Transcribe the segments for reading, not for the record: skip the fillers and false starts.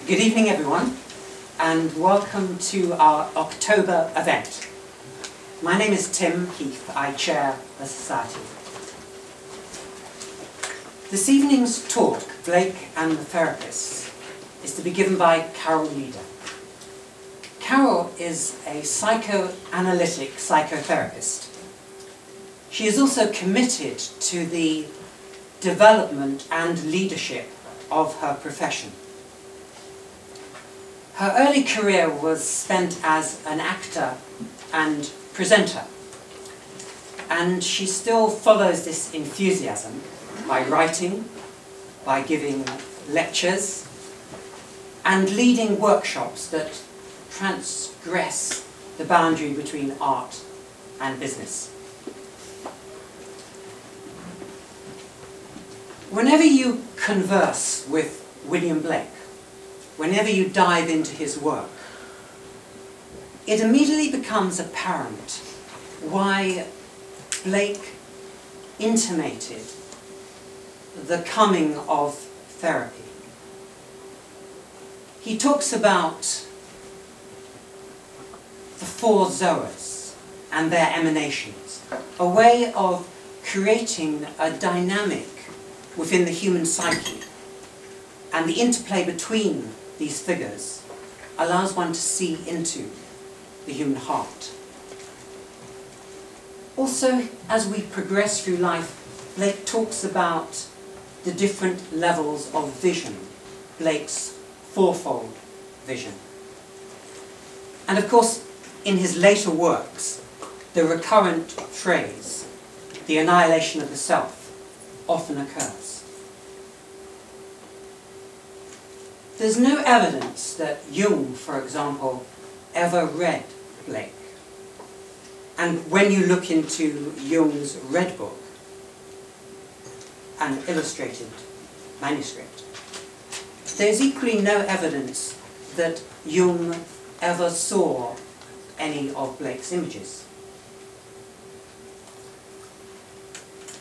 Good evening, everyone, and welcome to our October event. My name is Tim Heath. I chair the Society. This evening's talk, Blake and the Therapists, is to be given by Carol Leader. Carol is a psychoanalytic psychotherapist. She is also committed to the development and leadership of her profession. Her early career was spent as an actor and presenter, and she still follows this enthusiasm by writing, by giving lectures, and leading workshops that transgress the boundary between art and business. Whenever you converse with William Blake, whenever you dive into his work, it immediately becomes apparent why Blake intimated the coming of therapy. He talks about the four zoas and their emanations, a way of creating a dynamic within the human psyche, and the interplay between these figures allows one to see into the human heart. Also, as we progress through life, Blake talks about the different levels of vision, Blake's fourfold vision. And of course, in his later works, the recurrent phrase, the annihilation of the self, often occurs. There's no evidence that Jung, for example, ever read Blake. And when you look into Jung's Red Book, an illustrated manuscript, there's equally no evidence that Jung ever saw any of Blake's images.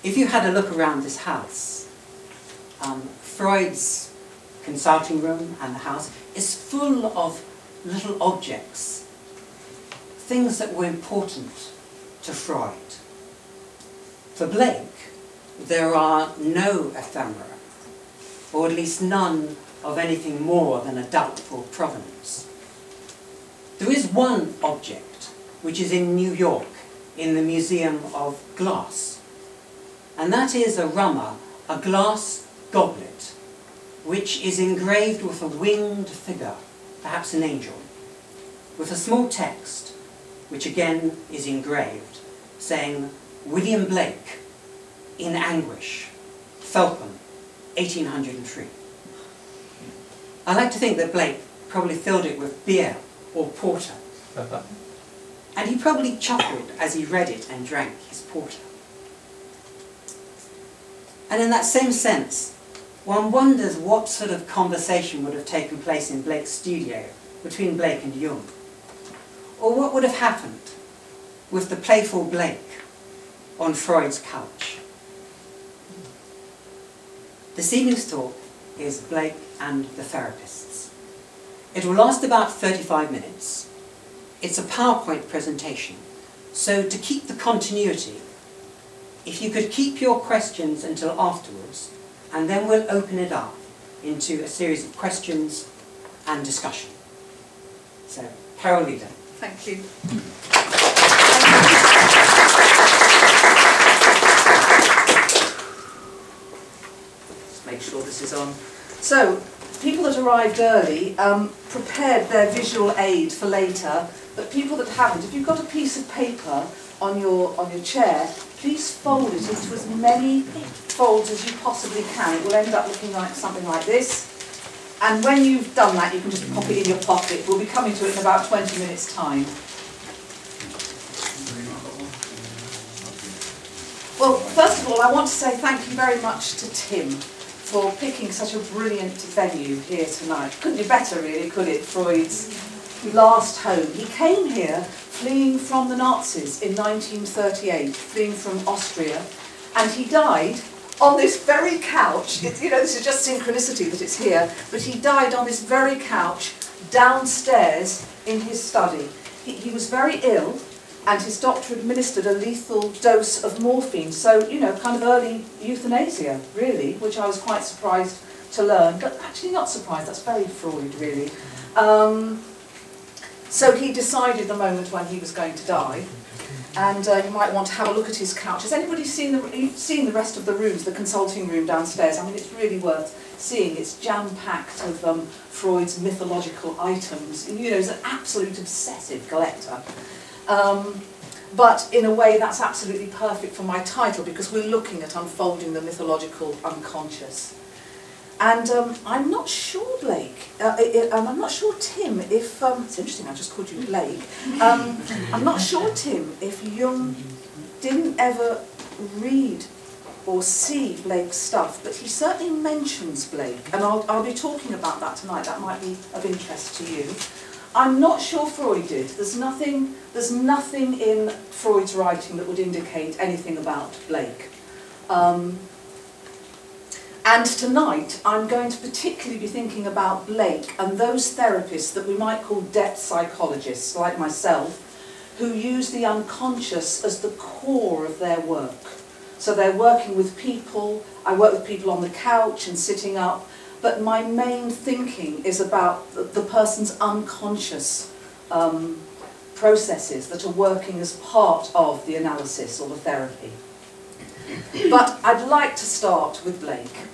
If you had a look around this house, Freud's consulting room and the house is full of little objects, things that were important to Freud. For Blake, there are no ephemera, or at least none of anything more than a doubtful provenance. There is one object which is in New York in the Museum of Glass, and that is a rummer, a glass goblet, which is engraved with a winged figure, perhaps an angel, with a small text, which again is engraved, saying, William Blake, in anguish, Felpham, 1803. I like to think that Blake probably filled it with beer or porter, and he probably chuckled as he read it and drank his porter. And in that same sense, one wonders what sort of conversation would have taken place in Blake's studio between Blake and Jung. Or what would have happened with the playful Blake on Freud's couch. This evening's talk is Blake and the Therapists. It will last about 35 minutes. It's a PowerPoint presentation, so to keep the continuity, if you could keep your questions until afterwards, and then we'll open it up into a series of questions and discussion. So, Carol Leader. Thank you. Just make sure this is on. So, people that arrived early prepared their visual aid for later, but people that haven't, if you've got a piece of paper on your chair, please fold it into as many folds as you possibly can. It will end up looking like something like this. And when you've done that, you can just pop it in your pocket. We'll be coming to it in about 20 minutes' time. Well, first of all, I want to say thank you very much to Tim for picking such a brilliant venue here tonight. Couldn't be better, really, could it? Freud's last home. He came here fleeing from the Nazis in 1938, fleeing from Austria, and he died on this very couch. You know, this is just synchronicity that it's here, but he died on this very couch downstairs in his study. He was very ill, and his doctor administered a lethal dose of morphine, so, you know, kind of early euthanasia, really, which I was quite surprised to learn, but actually not surprised, that's very Freud, really. So he decided the moment when he was going to die, and you might want to have a look at his couch. Has anybody seen the rest of the rooms, the consulting room downstairs? I mean, it's really worth seeing. It's jam-packed of Freud's mythological items. You know, he's an absolute obsessive collector. But in a way, that's absolutely perfect for my title, because we're looking at unfolding the mythological unconscious. And I'm not sure, Blake, I'm not sure, Tim, if, it's interesting, I just called you Blake. I'm not sure, Tim, if Jung didn't ever read or see Blake's stuff, but he certainly mentions Blake, and I'll be talking about that tonight. That might be of interest to you. I'm not sure Freud did. There's nothing in Freud's writing that would indicate anything about Blake. And tonight, I'm going to particularly be thinking about Blake and those therapists that we might call depth psychologists, like myself, who use the unconscious as the core of their work. So they're working with people, I work with people on the couch and sitting up, but my main thinking is about the person's unconscious processes that are working as part of the analysis or the therapy. But I'd like to start with Blake,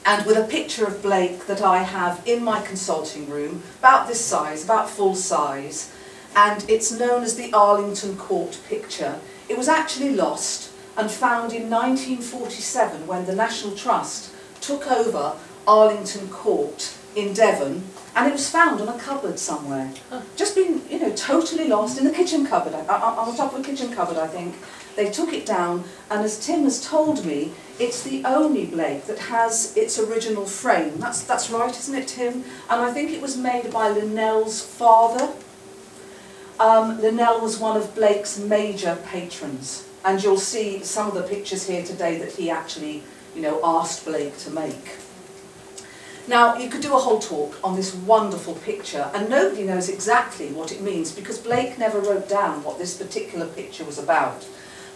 and with a picture of Blake that I have in my consulting room, about this size, about full size, and it's known as the Arlington Court picture. It was actually lost and found in 1947 when the National Trust took over Arlington Court in Devon, and it was found on a cupboard somewhere. Just been, you know, totally lost in the kitchen cupboard, on the top of a kitchen cupboard, I think. They took it down, and as Tim has told me, it's the only Blake that has its original frame. That's right, isn't it, Tim? And I think it was made by Linnell's father. Linnell was one of Blake's major patrons, and you'll see some of the pictures here today that he actually, you know, asked Blake to make. Now, you could do a whole talk on this wonderful picture, and nobody knows exactly what it means, because Blake never wrote down what this particular picture was about.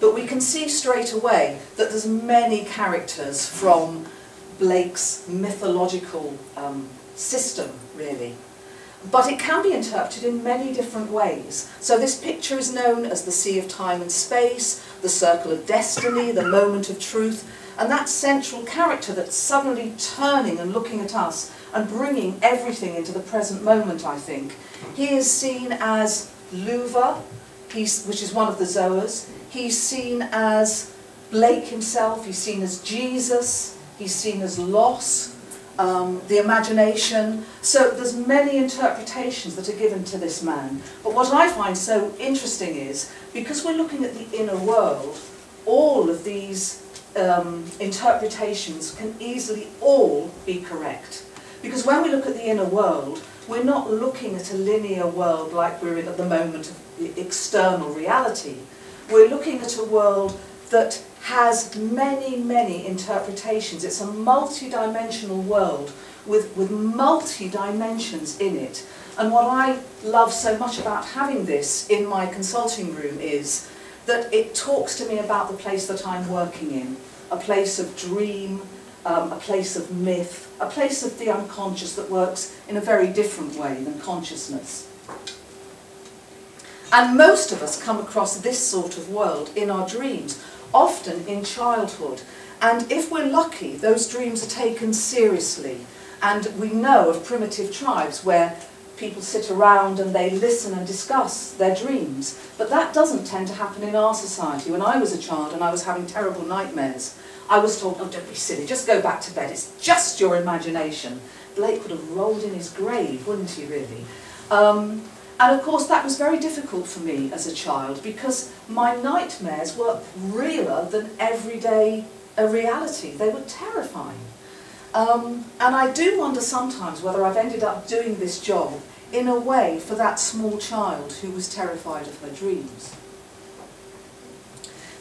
But we can see straight away that there's many characters from Blake's mythological system, really. But it can be interpreted in many different ways. So this picture is known as the Sea of Time and Space, the Circle of Destiny, the Moment of Truth, and that central character that's suddenly turning and looking at us and bringing everything into the present moment, I think. He is seen as Luva, which is one of the Zoas. He's seen as Blake himself, he's seen as Jesus, he's seen as loss, the imagination. So there's many interpretations that are given to this man. But what I find so interesting is, because we're looking at the inner world, all of these interpretations can easily all be correct. Because when we look at the inner world, we're not looking at a linear world like we're in at the moment of external reality. We're looking at a world that has many, many interpretations. It's a multi-dimensional world with multi-dimensions in it. And what I love so much about having this in my consulting room is that it talks to me about the place that I'm working in, a place of dream, a place of myth, a place of the unconscious that works in a very different way than consciousness. And most of us come across this sort of world in our dreams, often in childhood. And if we're lucky, those dreams are taken seriously. And we know of primitive tribes where people sit around and they listen and discuss their dreams. But that doesn't tend to happen in our society. When I was a child and I was having terrible nightmares, I was told, oh, don't be silly, just go back to bed, it's just your imagination. Blake would have rolled in his grave, wouldn't he, really? And of course that was very difficult for me as a child, because my nightmares were realer than everyday reality. They were terrifying. And I do wonder sometimes whether I've ended up doing this job in a way for that small child who was terrified of her dreams.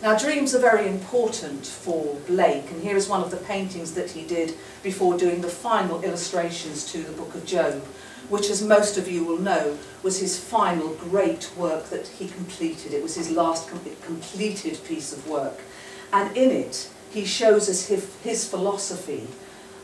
Now, dreams are very important for Blake, and here is one of the paintings that he did before doing the final illustrations to the Book of Job, which, as most of you will know, was his final great work that he completed. It was his last completed piece of work. And in it, he shows us his philosophy,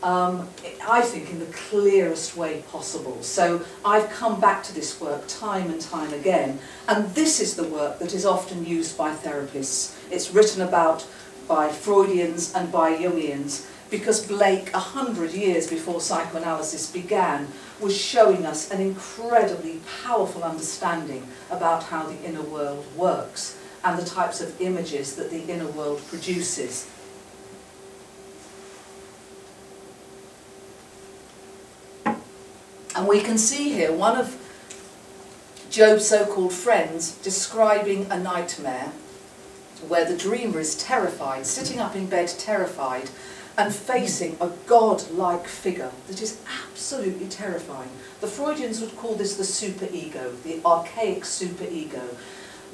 I think, in the clearest way possible. So I've come back to this work time and time again, and this is the work that is often used by therapists. It's written about by Freudians and by Jungians, because Blake, 100 years before psychoanalysis began, was showing us an incredibly powerful understanding about how the inner world works and the types of images that the inner world produces. And we can see here one of Job's so-called friends describing a nightmare where the dreamer is terrified, sitting up in bed terrified, and facing a god-like figure that is absolutely terrifying. The Freudians would call this the superego, the archaic superego.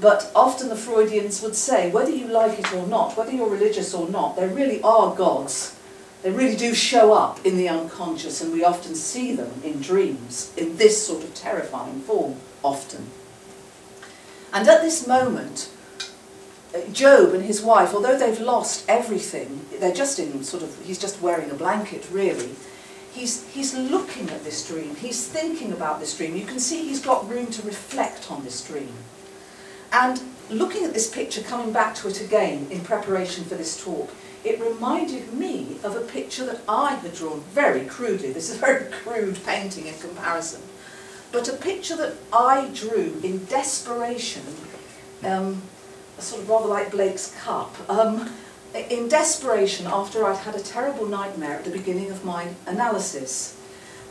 But often the Freudians would say, whether you like it or not, whether you're religious or not, there really are gods. They really do show up in the unconscious, and we often see them in dreams, in this sort of terrifying form, often. And at this moment, Job and his wife, although they've lost everything, they're just in sort of, he's just wearing a blanket really, he's looking at this dream, he's thinking about this dream. You can see he's got room to reflect on this dream. And looking at this picture, coming back to it again in preparation for this talk, it reminded me of a picture that I had drawn very crudely. This is a very crude painting in comparison. But a picture that I drew in desperation, sort of rather like Blake's cup, in desperation after I'd had a terrible nightmare at the beginning of my analysis.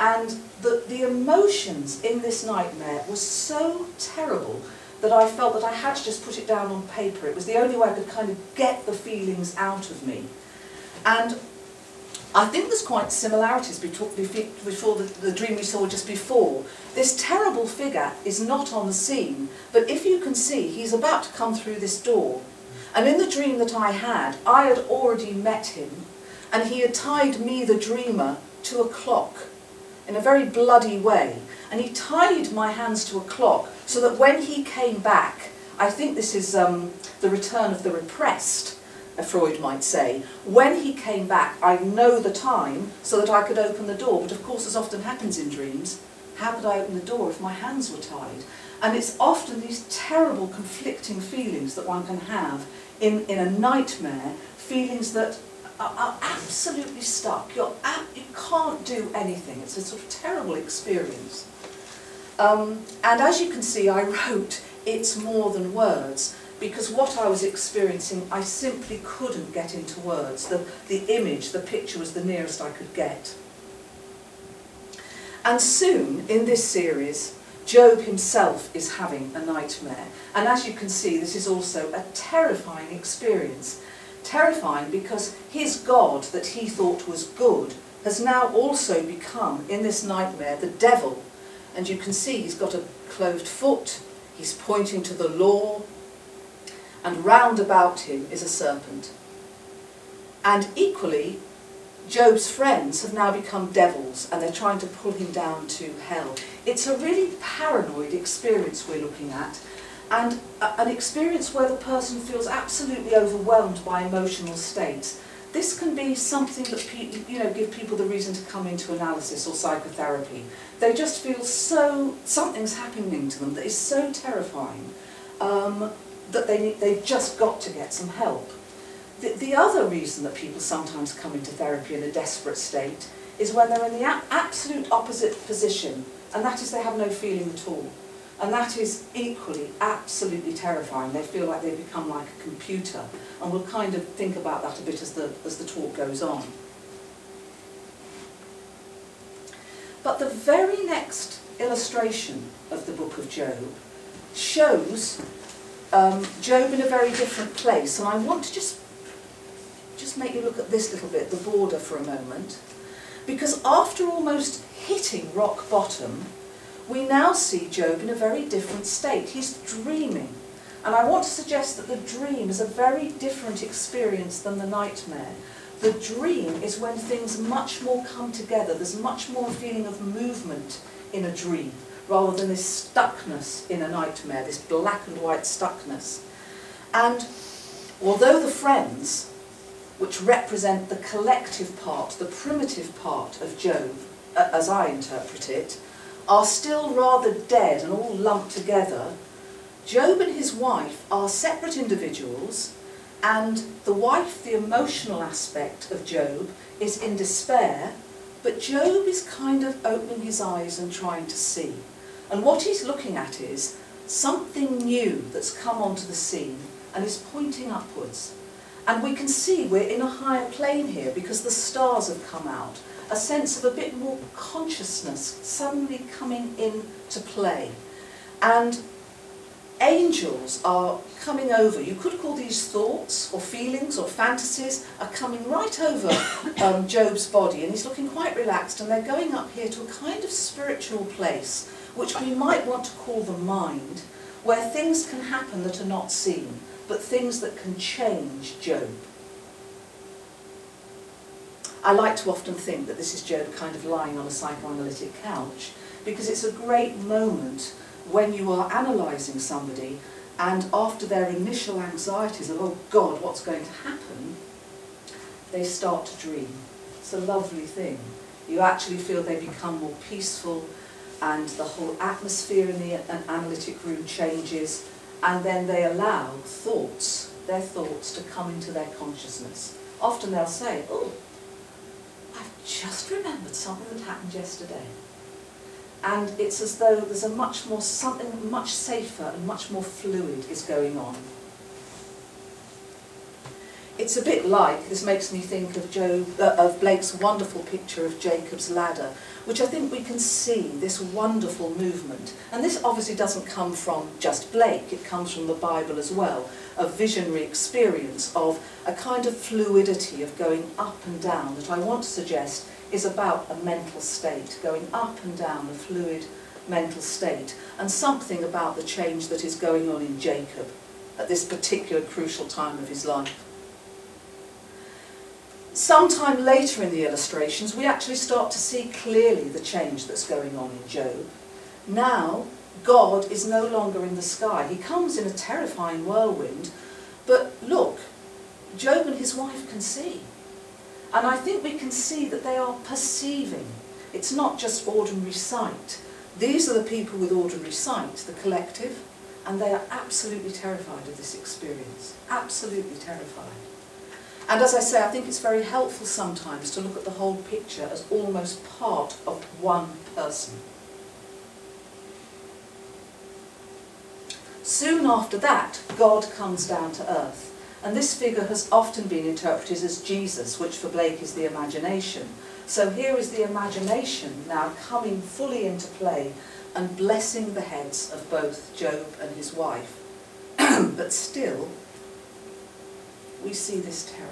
And the emotions in this nightmare were so terrible that I felt that I had to just put it down on paper. It was the only way I could kind of get the feelings out of me. And I think there's quite similarities before the dream we saw just before. This terrible figure is not on the scene, but if you can see, he's about to come through this door. And in the dream that I had already met him, and he had tied me, the dreamer, to a clock in a very bloody way. And he tied my hands to a clock so that when he came back, I think this is the return of the repressed, Freud might say. When he came back, I'd know the time so that I could open the door. But of course, as often happens in dreams, how could I open the door if my hands were tied? And it's often these terrible conflicting feelings that one can have in a nightmare, feelings that are absolutely stuck. You can't do anything. It's a sort of terrible experience. And as you can see, I wrote, "It's more than words," because what I was experiencing, I simply couldn't get into words. The image, the picture was the nearest I could get. And soon, in this series, Job himself is having a nightmare. And as you can see, this is also a terrifying experience. Terrifying because his God that he thought was good has now also become, in this nightmare, the devil. And you can see he's got a cloved foot, he's pointing to the law, and round about him is a serpent. And equally, Job's friends have now become devils, and they're trying to pull him down to hell. It's a really paranoid experience we're looking at, and an experience where the person feels absolutely overwhelmed by emotional states. This can be something that give people the reason to come into analysis or psychotherapy. They just feel something's happening to them that is so terrifying that they've just got to get some help. The other reason that people sometimes come into therapy in a desperate state is when they're in the absolute opposite position, and that is they have no feeling at all. And that is equally absolutely terrifying. They feel like they've become like a computer, and we'll kind of think about that a bit as the talk goes on. But the very next illustration of the Book of Job shows Job in a very different place, and I want to just make you look at this little bit, the border, for a moment, because after almost hitting rock bottom, we now see Job in a very different state. He's dreaming And I want to suggest that the dream is a very different experience than the nightmare. The dream is when things much more come together. There's much more feeling of movement in a dream, rather than this stuckness in a nightmare, this black and white stuckness. And although the friends, which represent the collective part, the primitive part of Job, as I interpret it, are still rather dead and all lumped together, Job and his wife are separate individuals, and the wife, the emotional aspect of Job, is in despair, but Job is kind of opening his eyes and trying to see. And what he's looking at is something new that's come onto the scene and is pointing upwards. And we can see we're in a higher plane here because the stars have come out. A sense of a bit more consciousness suddenly coming into play. And angels are coming over. You could call these thoughts or feelings or fantasies are coming right over Job's body, and he's looking quite relaxed, and they're going up here to a kind of spiritual place, which we might want to call the mind, where things can happen that are not seen, but things that can change Job. I like to often think that this is Job kind of lying on a psychoanalytic couch, because it's a great moment when you are analysing somebody and after their initial anxieties of, oh God, what's going to happen, they start to dream. It's a lovely thing. You actually feel they become more peaceful, and the whole atmosphere in the analytic room changes, and then they allow their thoughts to come into their consciousness. Often they'll say, oh, I've just remembered something that happened yesterday. And it's as though there's something much safer and much more fluid is going on. It's a bit like, this makes me think of Blake's wonderful picture of Jacob's ladder, which I think we can see this wonderful movement. And this obviously doesn't come from just Blake, it comes from the Bible as well, a visionary experience of a kind of fluidity of going up and down that I want to suggest is about a mental state, going up and down a fluid mental state, and something about the change that is going on in Jacob at this particular crucial time of his life. Sometime later in the illustrations, we actually start to see clearly the change that's going on in Job. Now, God is no longer in the sky. He comes in a terrifying whirlwind, but look, Job and his wife can see. And I think we can see that they are perceiving. It's not just ordinary sight. These are the people with ordinary sight, the collective, and they are absolutely terrified of this experience. Absolutely terrified. And as I say, I think it's very helpful sometimes to look at the whole picture as almost part of one person. Soon after that, God comes down to earth. And this figure has often been interpreted as Jesus, which for Blake is the imagination. So here is the imagination now coming fully into play and blessing the heads of both Job and his wife. But still, we see this terror.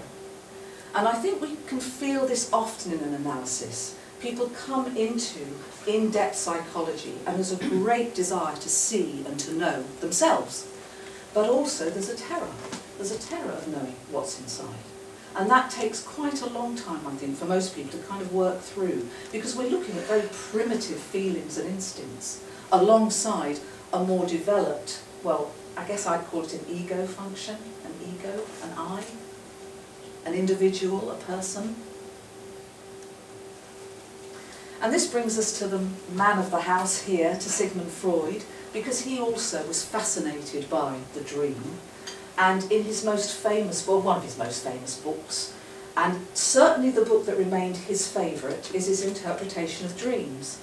And I think we can feel this often in an analysis. People come into in-depth psychology and there's a great desire to see and to know themselves. But also there's a terror. There's a terror of knowing what's inside. And that takes quite a long time, I think, for most people to kind of work through, because we're looking at very primitive feelings and instincts alongside a more developed, well, I guess I'd call it an ego function, an ego, an I, an individual, a person. And this brings us to the man of the house here, to Sigmund Freud, because he also was fascinated by the dream. And in his most famous book, one of his most famous books, and certainly the book that remained his favourite, is his interpretation of dreams.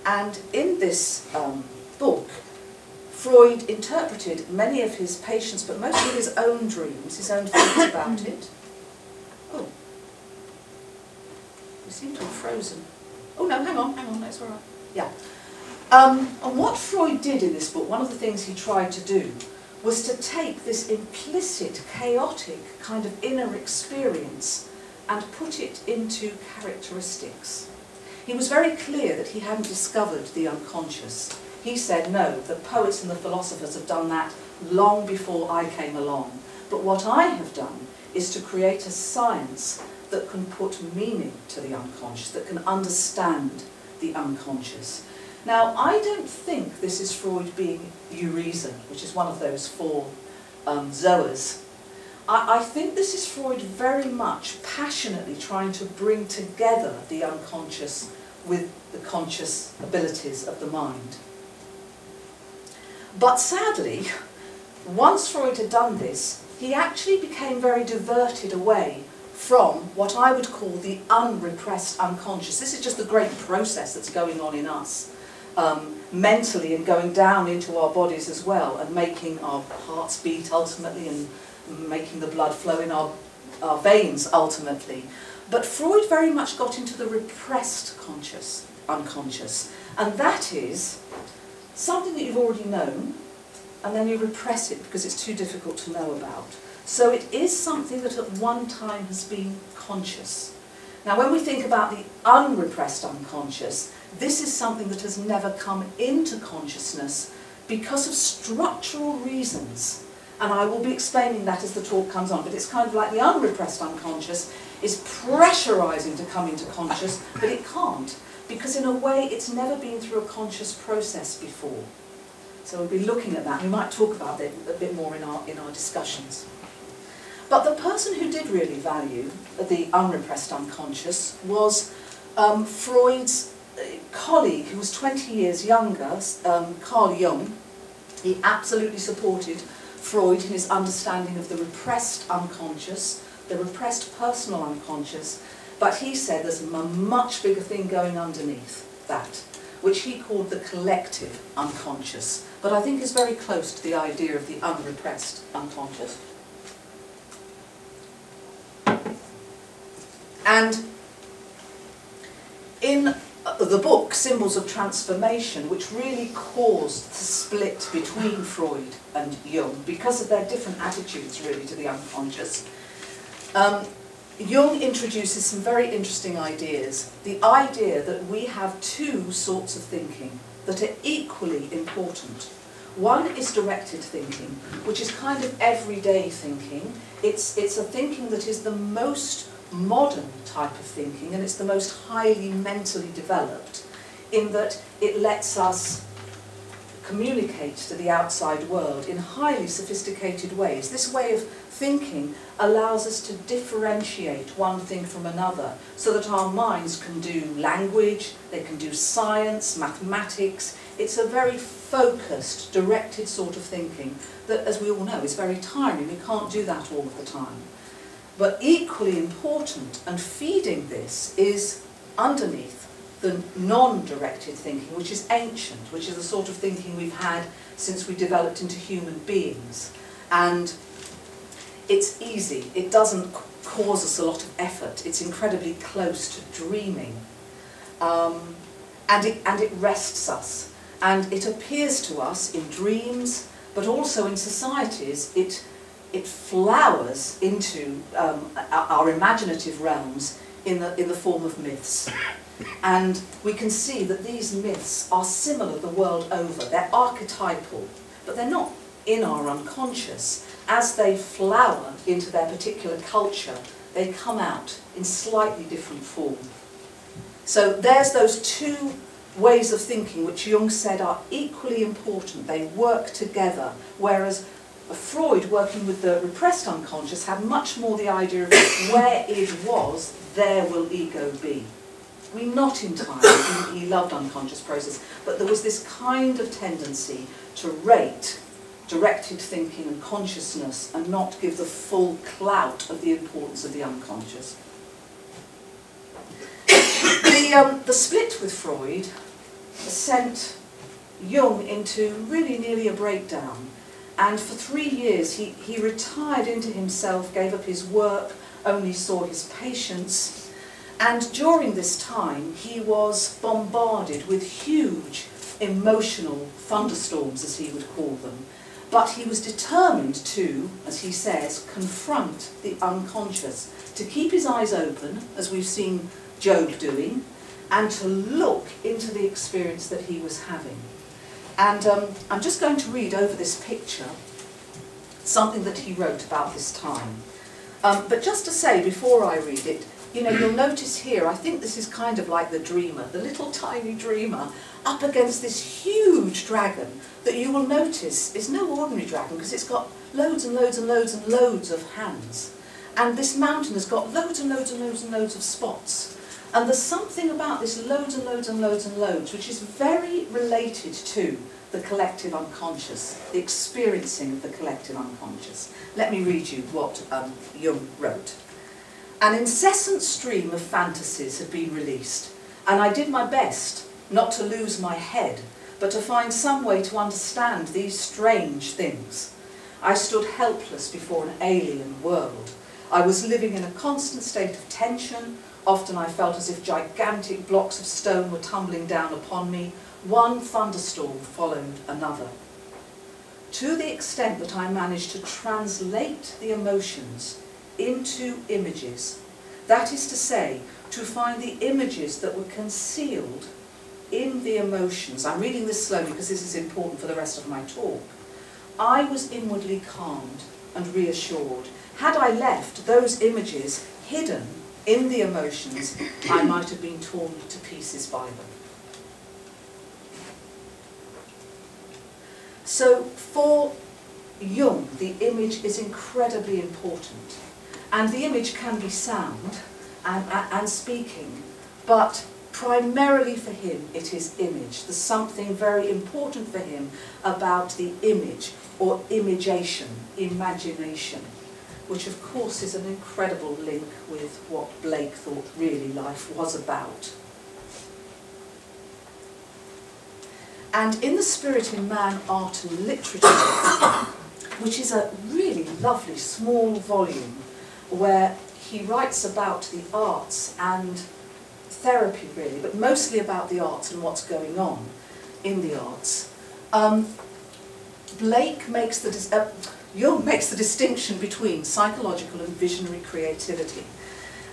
And in this book, Freud interpreted many of his patients, but mostly his own dreams, his own thoughts about it. Oh, we seem to have frozen. Oh no, hang on, that's all right. Yeah. And what Freud did in this book, one of the things he tried to do, was to take this implicit, chaotic kind of inner experience and put it into characteristics. He was very clear that he hadn't discovered the unconscious. He said, no, the poets and the philosophers have done that long before I came along. But what I have done is to create a science that can put meaning to the unconscious, that can understand the unconscious. Now, I don't think this is Freud being Eureason, which is one of those four zoas. I think this is Freud very much passionately trying to bring together the unconscious with the conscious abilities of the mind. But sadly, once Freud had done this, he actually became very diverted away from what I would call the unrepressed unconscious. This is just the great process that's going on in us, mentally, and going down into our bodies as well, and making our hearts beat ultimately, and making the blood flow in our veins ultimately. But Freud very much got into the repressed unconscious, and that is something that you've already known, and then you repress it because it's too difficult to know about. So it is something that at one time has been conscious. Now, when we think about the unrepressed unconscious, this is something that has never come into consciousness because of structural reasons. And I will be explaining that as the talk comes on, but it's kind of like the unrepressed unconscious is pressurising to come into conscious, but it can't, because in a way it's never been through a conscious process before. So we'll be looking at that. We might talk about it a bit more in our discussions. But the person who did really value the unrepressed unconscious was Freud's colleague, who was 20 years younger, Carl Jung. He absolutely supported Freud in his understanding of the repressed unconscious, the repressed personal unconscious, but he said there's a much bigger thing going underneath that, which he called the collective unconscious, but I think is very close to the idea of the unrepressed unconscious. And in the book, Symbols of Transformation, which really caused the split between Freud and Jung, because of their different attitudes really to the unconscious, Jung introduces some very interesting ideas. The idea that we have two sorts of thinking that are equally important. One is directed thinking, which is kind of everyday thinking. It's a thinking that is the most modern type of thinking, and it's the most highly mentally developed, in that it lets us communicate to the outside world in highly sophisticated ways. This way of thinking allows us to differentiate one thing from another, so that our minds can do language, they can do science, mathematics. It's a very focused, directed sort of thinking that, as we all know, is very tiring. We can't do that all of the time. But equally important, and feeding this, is underneath the non-directed thinking, which is ancient, which is the sort of thinking we've had since we developed into human beings. And it's easy, it doesn't cause us a lot of effort, it's incredibly close to dreaming. And it rests us. And it appears to us in dreams, but also in societies, it flowers into our imaginative realms in the form of myths. And we can see that these myths are similar the world over. They're archetypal, but they're not in our unconscious. As they flower into their particular culture, they come out in slightly different form. So there's those two ways of thinking which Jung said are equally important. They work together, whereas Freud, working with the repressed unconscious, had much more the idea of where it was, there will ego be. I mean, not entirely, he loved unconscious process, but there was this kind of tendency to rate directed thinking and consciousness and not give the full clout of the importance of the unconscious. The split with Freud sent Jung into really nearly a breakdown. And for 3 years he retired into himself, gave up his work, only saw his patients. And during this time he was bombarded with huge emotional thunderstorms, as he would call them. But he was determined to, as he says, confront the unconscious, to keep his eyes open, as we've seen Job doing, and to look into the experience that he was having. And I'm just going to read over this picture something that he wrote about this time. But just to say, before I read it, you know, you'll notice here, I think this is kind of like the dreamer, the little tiny dreamer, up against this huge dragon that you will notice is no ordinary dragon, because it's got loads and loads and loads and loads of hands. And this mountain has got loads and loads and loads and loads of spots. And there's something about this loads and loads and loads and loads which is very related to the collective unconscious, the experiencing of the collective unconscious. Let me read you what Jung wrote. An incessant stream of fantasies had been released, and I did my best not to lose my head, but to find some way to understand these strange things. I stood helpless before an alien world. I was living in a constant state of tension. Often I felt as if gigantic blocks of stone were tumbling down upon me. One thunderstorm followed another. To the extent that I managed to translate the emotions into images, that is to say, to find the images that were concealed in the emotions. I'm reading this slowly because this is important for the rest of my talk. I was inwardly calmed and reassured. Had I left those images hidden in the emotions, I might have been torn to pieces by them. So for Jung, the image is incredibly important. And the image can be sound and speaking, but primarily for him it is image. There's something very important for him about the image, or imagination, imagination, which of course is an incredible link with what Blake thought really life was about. And in The Spirit in Man, Art and Literature, which is a really lovely small volume where he writes about the arts and therapy really, but mostly about the arts and what's going on in the arts, Jung makes the distinction between psychological and visionary creativity.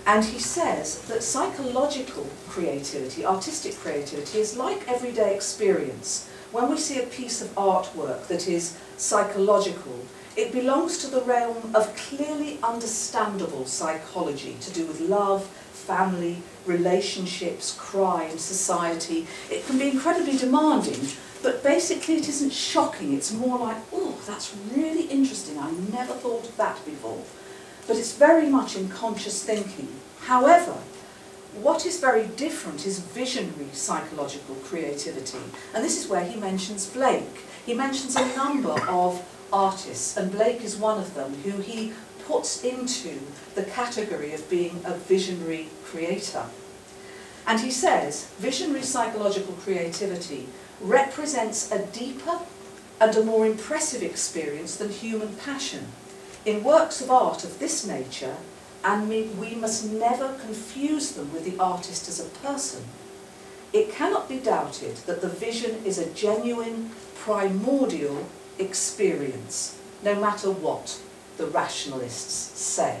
And he says that psychological creativity, artistic creativity, is like everyday experience. When we see a piece of artwork that is psychological, it belongs to the realm of clearly understandable psychology to do with love, family, relationships, crime, society. It can be incredibly demanding, but basically it isn't shocking. It's more like, oh, that's really interesting. I never thought of that before. But it's very much in conscious thinking. However, what is very different is visionary psychological creativity. And this is where he mentions Blake. He mentions a number of artists, and Blake is one of them, who he puts into the category of being a visionary creator. And he says, visionary psychological creativity represents a deeper and a more impressive experience than human passion. In works of art of this nature, and we must never confuse them with the artist as a person, it cannot be doubted that the vision is a genuine, primordial experience, no matter what the rationalists say.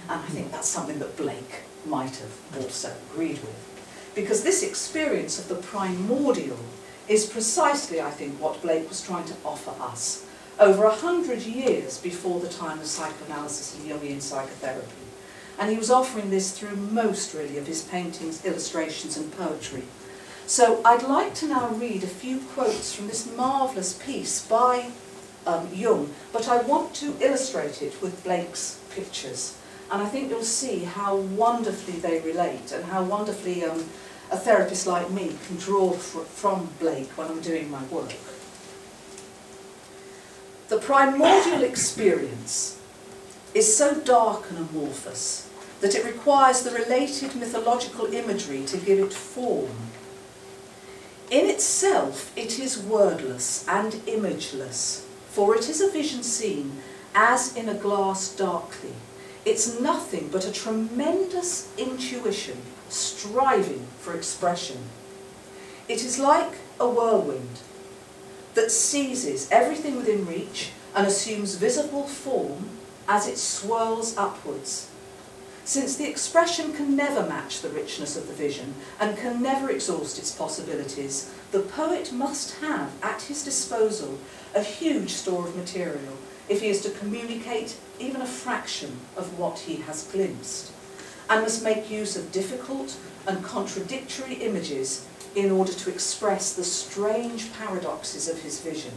And I think that's something that Blake might have also agreed with. Because this experience of the primordial is precisely, I think, what Blake was trying to offer us over 100 years before the time of psychoanalysis and Jungian psychotherapy. And he was offering this through most, really, of his paintings, illustrations and poetry. So I'd like to now read a few quotes from this marvellous piece by Jung, but I want to illustrate it with Blake's pictures. And I think you'll see how wonderfully they relate, and how wonderfully a therapist like me can draw from Blake when I'm doing my work. The primordial experience is so dark and amorphous that it requires the related mythological imagery to give it form. In itself, it is wordless and imageless, for it is a vision seen as in a glass darkly. It's nothing but a tremendous intuition striving for expression. It is like a whirlwind that seizes everything within reach and assumes visible form as it swirls upwards. since the expression can never match the richness of the vision and can never exhaust its possibilities, the poet must have at his disposal a huge store of material if he is to communicate even a fraction of what he has glimpsed, and must make use of difficult and contradictory images in order to express the strange paradoxes of his vision.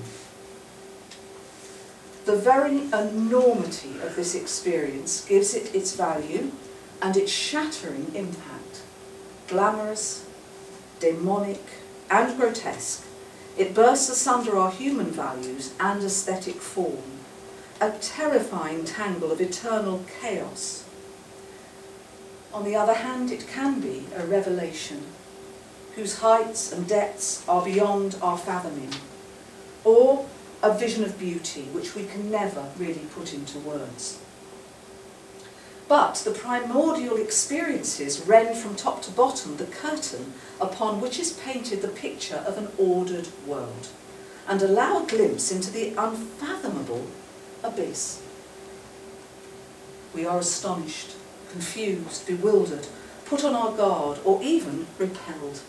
The very enormity of this experience gives it its value and its shattering impact. Glamorous, demonic, and grotesque, it bursts asunder our human values and aesthetic form, a terrifying tangle of eternal chaos. On the other hand, it can be a revelation whose heights and depths are beyond our fathoming, or a vision of beauty which we can never really put into words. But the primordial experiences rend from top to bottom the curtain upon which is painted the picture of an ordered world, and allow a glimpse into the unfathomable abyss. We are astonished, confused, bewildered, put on our guard, or even repelled.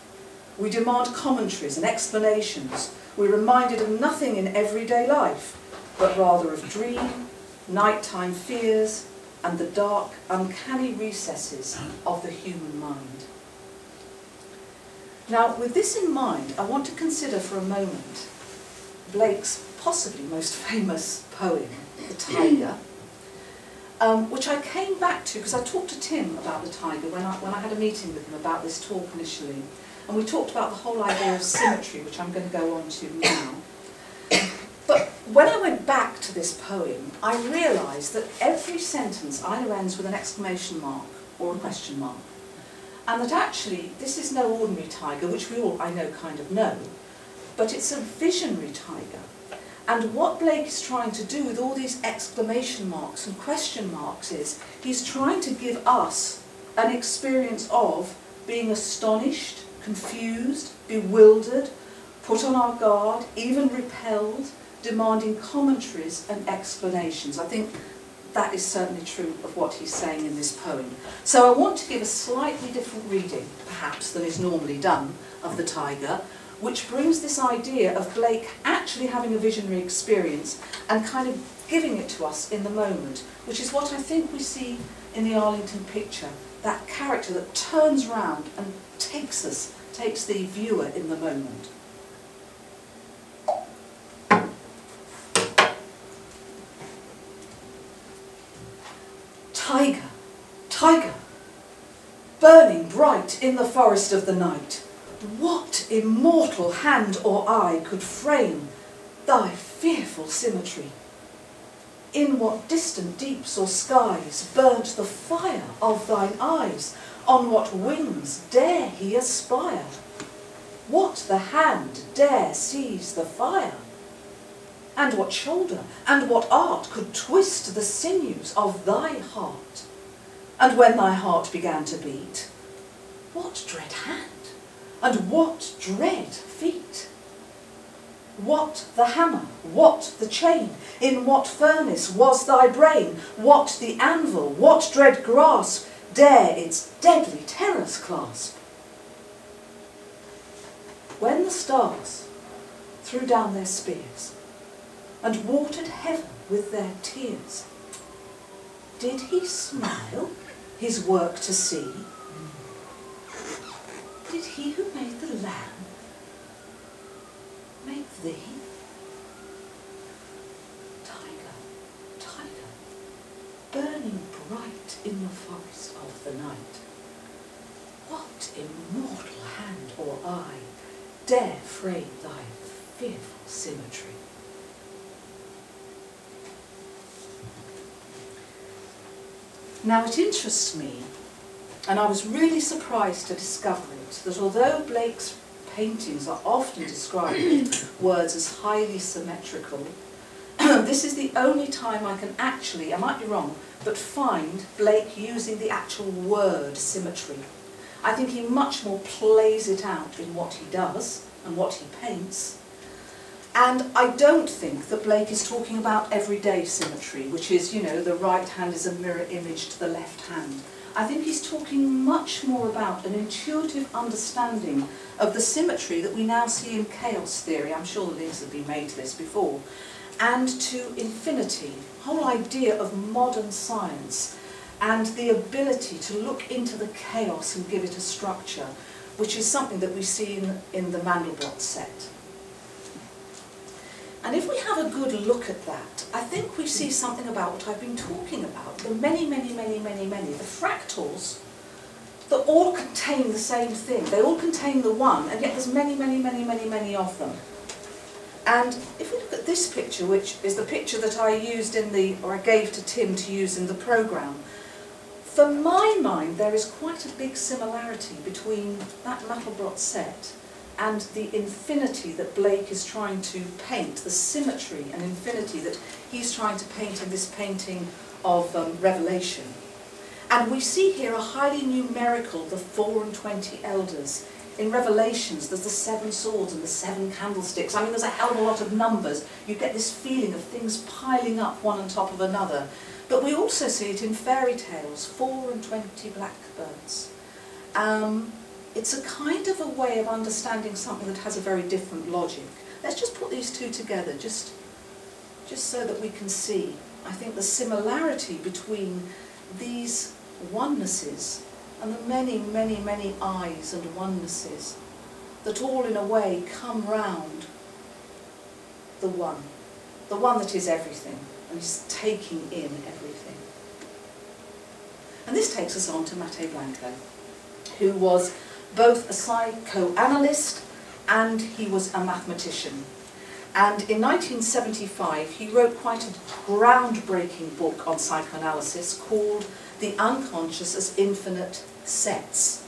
We demand commentaries and explanations. We're reminded of nothing in everyday life, but rather of dream, nighttime fears, and the dark, uncanny recesses of the human mind. Now, with this in mind, I want to consider for a moment Blake's possibly most famous poem, The Tiger, which I came back to because I talked to Tim about the tiger when I had a meeting with him about this talk initially. And we talked about the whole idea of symmetry, which I'm going to go on to now. But when I went back to this poem, I realised that every sentence either ends with an exclamation mark or a question mark. And that actually, this is no ordinary tiger, which we all, I know, kind of know, but it's a visionary tiger. And what Blake is trying to do with all these exclamation marks and question marks is, he's trying to give us an experience of being astonished, confused, bewildered, put on our guard, even repelled, demanding commentaries and explanations. I think that is certainly true of what he's saying in this poem. So I want to give a slightly different reading, perhaps, than is normally done of the tiger, which brings this idea of Blake actually having a visionary experience and kind of giving it to us in the moment, which is what I think we see in the Arlington picture, that character that turns round and takes the viewer in the moment. Tiger, tiger, burning bright in the forest of the night, what immortal hand or eye could frame thy fearful symmetry? In what distant deeps or skies burnt the fire of thine eyes? On what wings dare he aspire? What the hand dare seize the fire? And what shoulder and what art could twist the sinews of thy heart? And when thy heart began to beat, what dread hand and what dread feet? What the hammer, what the chain? In what furnace was thy brain? What the anvil, what dread grasp dare its deadly terrors clasp? When the stars threw down their spears and watered heaven with their tears, did he smile his work to see? Did he who made the lamb make thee? Tiger, tiger, burning bright in the forest of the night, what immortal hand or eye dare frame thy fearful symmetry? Now it interests me, and I was really surprised to discover it, that although Blake's paintings are often described with words as highly symmetrical, this is the only time I can actually, I might be wrong, but find Blake using the actual word symmetry. I think he much more plays it out in what he does and what he paints. And I don't think that Blake is talking about everyday symmetry, which is, you know, the right hand is a mirror image to the left hand. I think he's talking much more about an intuitive understanding of the symmetry that we now see in chaos theory. I'm sure the links have been made to this before. And to infinity, whole idea of modern science and the ability to look into the chaos and give it a structure, which is something that we see in the Mandelbrot set. And if we have a good look at that, I think we see something about what I've been talking about, the many, the fractals that all contain the same thing. They all contain the one, and yet there's many of them. And if we look at this picture, which is the picture that I used or I gave to Tim to use in the programme, for my mind there is quite a big similarity between that Mandelbrot set and the infinity that Blake is trying to paint, the symmetry and infinity that he's trying to paint in this painting of Revelation. And we see here a highly numerical, the 4 and 20 elders. In Revelations, there's the 7 swords and the 7 candlesticks. I mean, there's a hell of a lot of numbers. You get this feeling of things piling up one on top of another. But we also see it in fairy tales, 4 and 20 blackbirds. It's a kind of a way of understanding something that has a very different logic. Let's just put these two together, just so that we can see, I think, the similarity between these onenesses and the many eyes and onenesses that all in a way come round the one that is everything and is taking in everything. And this takes us on to Mate Blanco, who was both a psychoanalyst and he was a mathematician. And in 1975 he wrote quite a groundbreaking book on psychoanalysis called The Unconscious as Infinite Sets.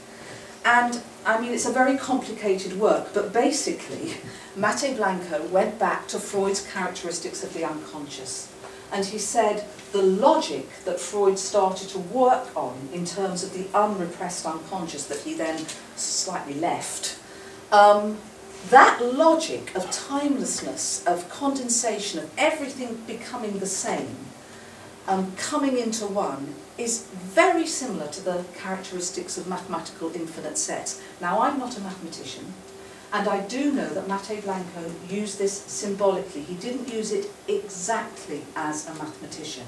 And I mean, it's a very complicated work, but basically Mate Blanco went back to Freud's characteristics of the unconscious. And he said the logic that Freud started to work on in terms of the unrepressed unconscious that he then slightly left, that logic of timelessness, of condensation, of everything becoming the same, coming into one, is very similar to the characteristics of mathematical infinite sets. Now, I'm not a mathematician, and I do know that Mate Blanco used this symbolically. He didn't use it exactly as a mathematician.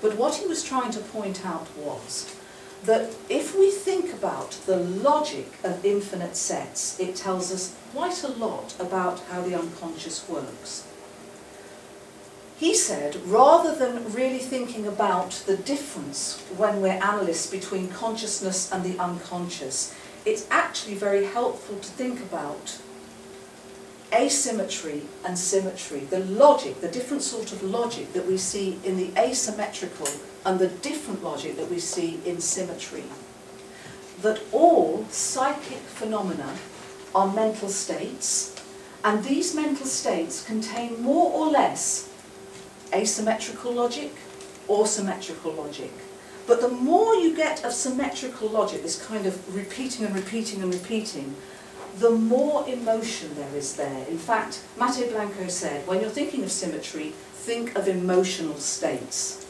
But what he was trying to point out was that if we think about the logic of infinite sets, it tells us quite a lot about how the unconscious works. He said, rather than really thinking about the difference when we're analysts between consciousness and the unconscious, it's actually very helpful to think about asymmetry and symmetry, the logic, the different sort of logic that we see in the asymmetrical and the different logic that we see in symmetry. That all psychic phenomena are mental states, and these mental states contain more or less asymmetrical logic or symmetrical logic. But the more you get of symmetrical logic, this kind of repeating and repeating and repeating, the more emotion there is there. In fact, Mate Blanco said, when you're thinking of symmetry, think of emotional states.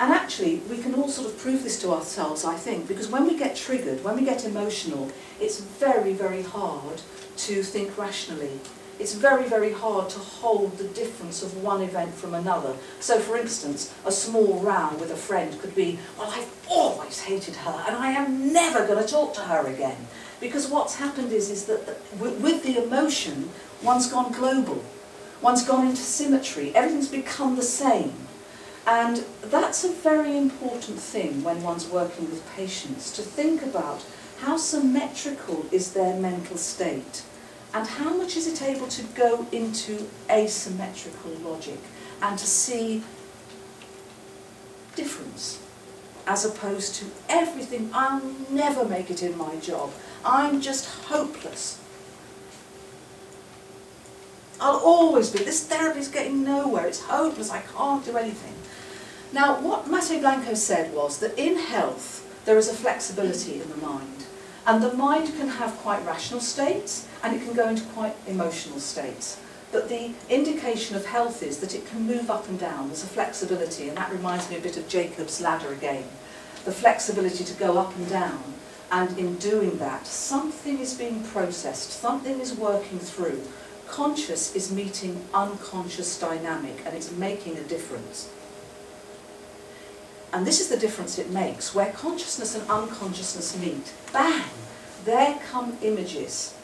And actually, we can all sort of prove this to ourselves, I think, because when we get triggered, when we get emotional, it's very hard to think rationally. It's very hard to hold the difference of one event from another. So, for instance, a small row with a friend could be, well, I've always hated her and I am never going to talk to her again. Because what's happened is that with the emotion, one's gone global. One's gone into symmetry. Everything's become the same. And that's a very important thing when one's working with patients, to think about how symmetrical is their mental state. And how much is it able to go into asymmetrical logic and to see difference, as opposed to everything, I'll never make it in my job, I'm just hopeless. I'll always be, this therapy's getting nowhere, it's hopeless, I can't do anything. Now, what Mate Blanco said was that in health, there is a flexibility in the mind. And the mind can have quite rational states, and it can go into quite emotional states. But the indication of health is that it can move up and down, there's a flexibility, and that reminds me a bit of Jacob's ladder again. the flexibility to go up and down. And in doing that, something is being processed, something is working through. Conscious is meeting unconscious dynamic, and it's making a difference. And this is the difference it makes. Where consciousness and unconsciousness meet, bang, there come images.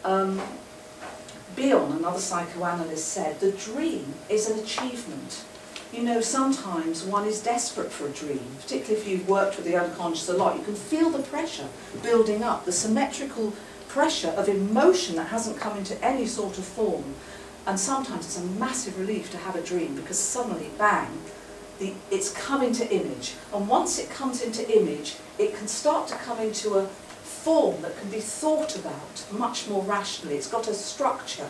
Bion, another psychoanalyst, said the dream is an achievement. You know, sometimes one is desperate for a dream, particularly if you've worked with the unconscious a lot. You can feel the pressure building up, the symmetrical pressure of emotion that hasn't come into any sort of form. And sometimes it's a massive relief to have a dream, because suddenly, bang, it's come into image. And once it comes into image, it can start to come into a form that can be thought about much more rationally. It's got a structure.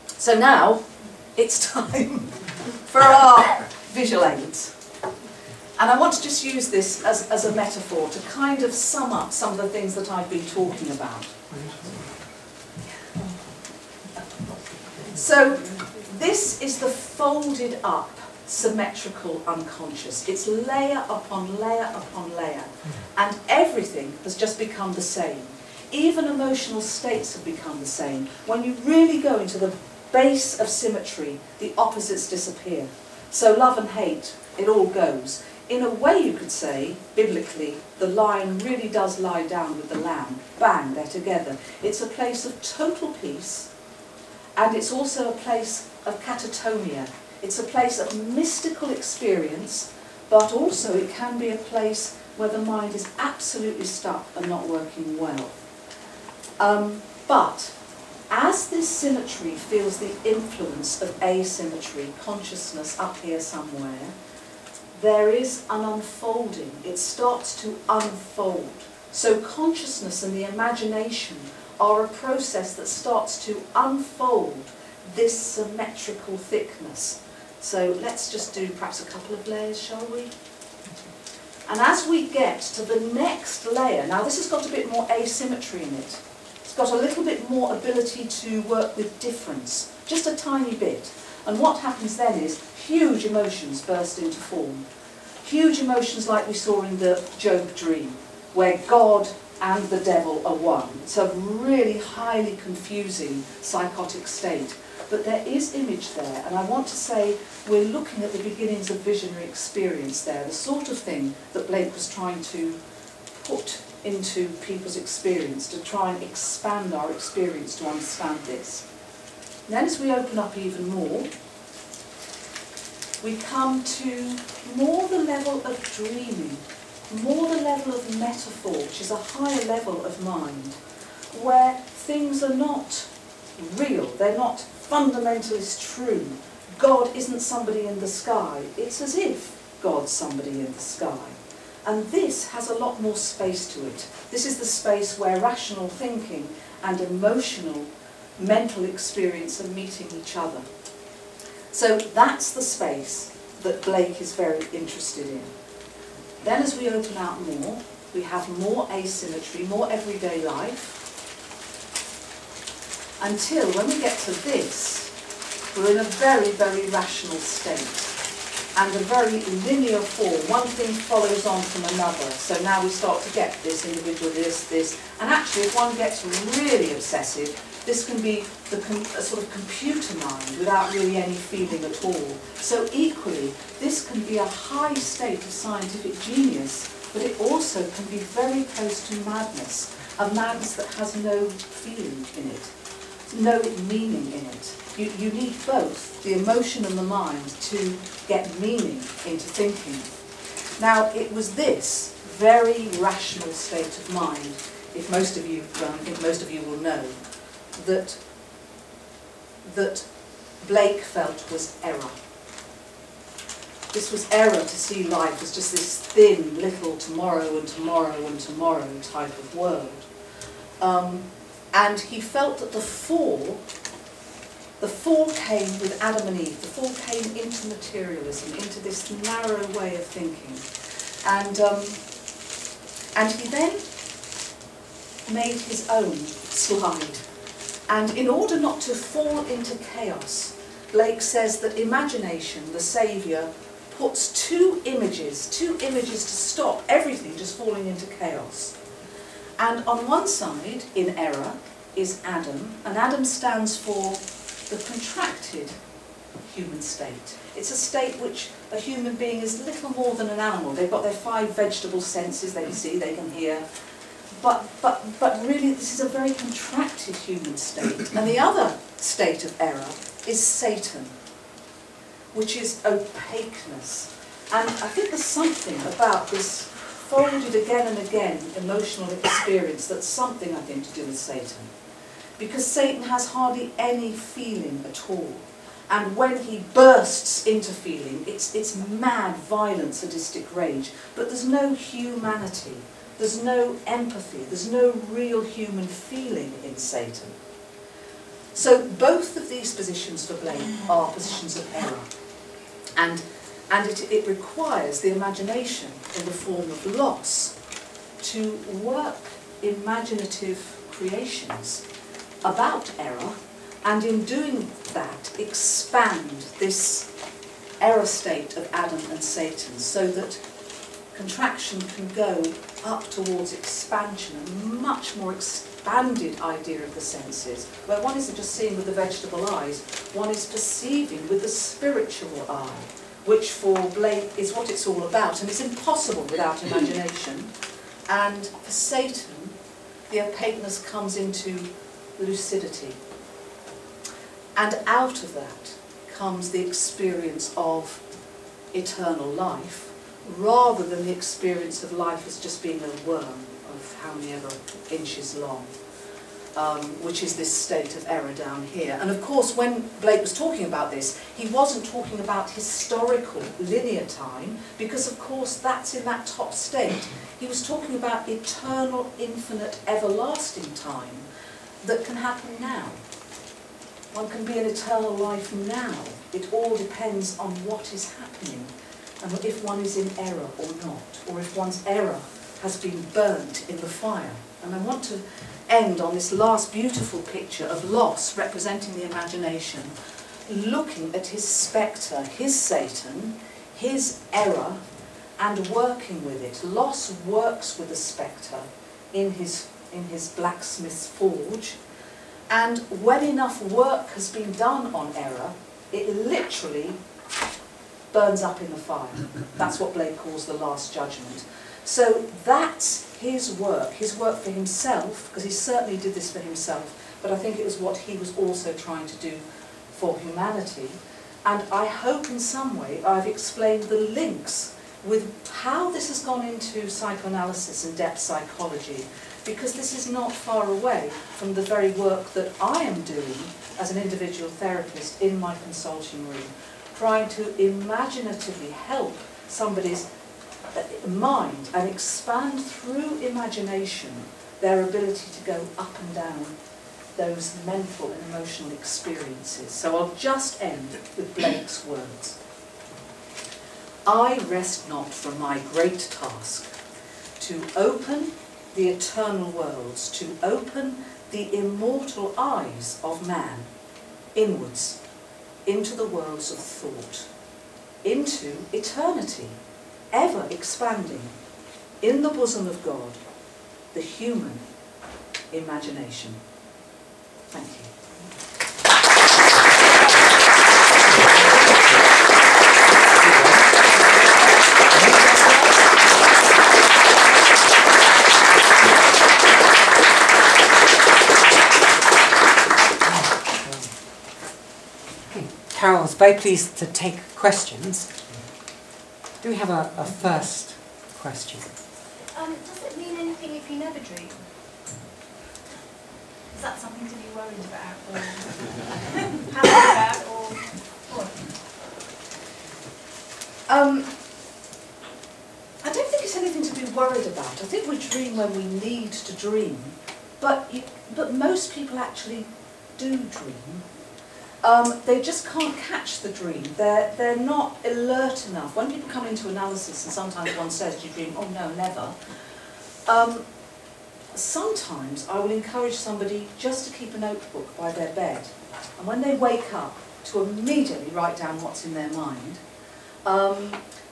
So now, it's time for our visual aids. And I want to just use this as a metaphor to kind of sum up some of the things that I've been talking about. So this is the folded up symmetrical unconscious. It's layer upon layer upon layer. And everything has just become the same. Even emotional states have become the same. When you really go into the base of symmetry, the opposites disappear. So love and hate, it all goes. In a way, you could say, biblically, the lion really does lie down with the lamb. Bang, they're together. It's a place of total peace, and it's also a place of catatonia. It's a place of mystical experience, but also it can be a place where the mind is absolutely stuck and not working well. But as this symmetry feels the influence of asymmetry, consciousness up here somewhere, there is an unfolding. It starts to unfold. So consciousness and the imagination are a process that starts to unfold this symmetrical thickness. So let's just do perhaps a couple of layers, shall we? And as we get to the next layer, now this has got a bit more asymmetry in it. It's got a little bit more ability to work with difference, just a tiny bit. And what happens then is huge emotions burst into form. Huge emotions like we saw in the Job dream, where God and the devil are one. It's a really highly confusing psychotic state. But there is image there, and I want to say we're looking at the beginnings of visionary experience there, the sort of thing that Blake was trying to put into people's experience, to try and expand our experience to understand this. And then as we open up even more, we come to more the level of dreaming, more the level of metaphor, which is a higher level of mind, where things are not real, they're not fundamentalist true. God isn't somebody in the sky. It's as if God's somebody in the sky. And this has a lot more space to it. This is the space where rational thinking and emotional, mental experience are meeting each other. So that's the space that Blake is very interested in. Then as we open out more, we have more asymmetry, more everyday life, until when we get to this, we're in a very, very rational state and a very linear form. One thing follows on from another. So now we start to get this individual, this. And actually, if one gets really obsessive, this can be a sort of computer mind without really any feeling at all. So equally, this can be a high state of scientific genius, but it also can be very close to madness, a madness that has no feeling in it, no meaning in it. You need both, the emotion and the mind, to get meaning into thinking. Now, it was this very rational state of mind, if most of you, I think most of you will know, that Blake felt was error. This was error to see life as just this thin little tomorrow and tomorrow and tomorrow type of world. And he felt that the fall came with Adam and Eve. The fall came into materialism, into this narrow way of thinking. And he then made his own slide. And in order not to fall into chaos, Blake says that imagination, the saviour, puts two images to stop everything just falling into chaos. And on one side, in error, is Adam, and Adam stands for the contracted human state. It's a state which a human being is little more than an animal. They've got their 5 vegetable senses, they can see, they can hear, but really this is a very contracted human state. And the other state of error is Satan, which is opaqueness. And I think there's something about this folded again and again emotional experience that's something, I think, to do with Satan. Because Satan has hardly any feeling at all. And when he bursts into feeling, it's mad, violent, sadistic rage. But there's no humanity, there's no empathy, there's no real human feeling in Satan. So both of these positions for blame are positions of error. And it requires the imagination in the form of loss to work imaginative creations about error, and in doing that expand this error state of Adam and Satan so that contraction can go up towards expansion, a much more expanded idea of the senses, where one isn't just seeing with the vegetable eyes, one is perceiving with the spiritual eye, which for Blake is what it's all about, and it's impossible without imagination. And for Satan, the opaqueness comes into lucidity. And out of that comes the experience of eternal life, rather than the experience of life as just being a worm of how many ever inches long, which is this state of error down here. And of course, when Blake was talking about this, he wasn't talking about historical linear time, because of course that's in that top state. He was talking about eternal, infinite, everlasting time that can happen now. One can be in eternal life now. It all depends on what is happening, and if one is in error or not, or if one's error has been burnt in the fire. And I want to end on this last beautiful picture of loss representing the imagination, looking at his spectre, his Satan, his error, and working with it. Loss works with the spectre in his blacksmith's forge, and when enough work has been done on error, it literally burns up in the fire. That's what Blake calls the Last Judgment. So that's his work for himself, because he certainly did this for himself, but I think it was what he was also trying to do for humanity. And I hope in some way I've explained the links with how this has gone into psychoanalysis and depth psychology, because this is not far away from the very work that I am doing as an individual therapist in my consulting room, trying to imaginatively help somebody's mind and expand through imagination their ability to go up and down those mental and emotional experiences. So I'll just end with Blake's words. I rest not from my great task, to open the eternal worlds, to open the immortal eyes of man inwards into the worlds of thought, into eternity, ever expanding in the bosom of God, the human imagination. Thank you. Carol's very pleased to take questions. Do we have a first question? Does it mean anything if you never dream? Is that something to be worried about, or happy about, or what? I don't think it's anything to be worried about. I think we dream when we need to dream, but most people actually do dream. They just can't catch the dream. They're not alert enough. When people come into analysis, and sometimes one says, do you dream? Oh no, never. Sometimes I will encourage somebody just to keep a notebook by their bed, and when they wake up, to immediately write down what's in their mind.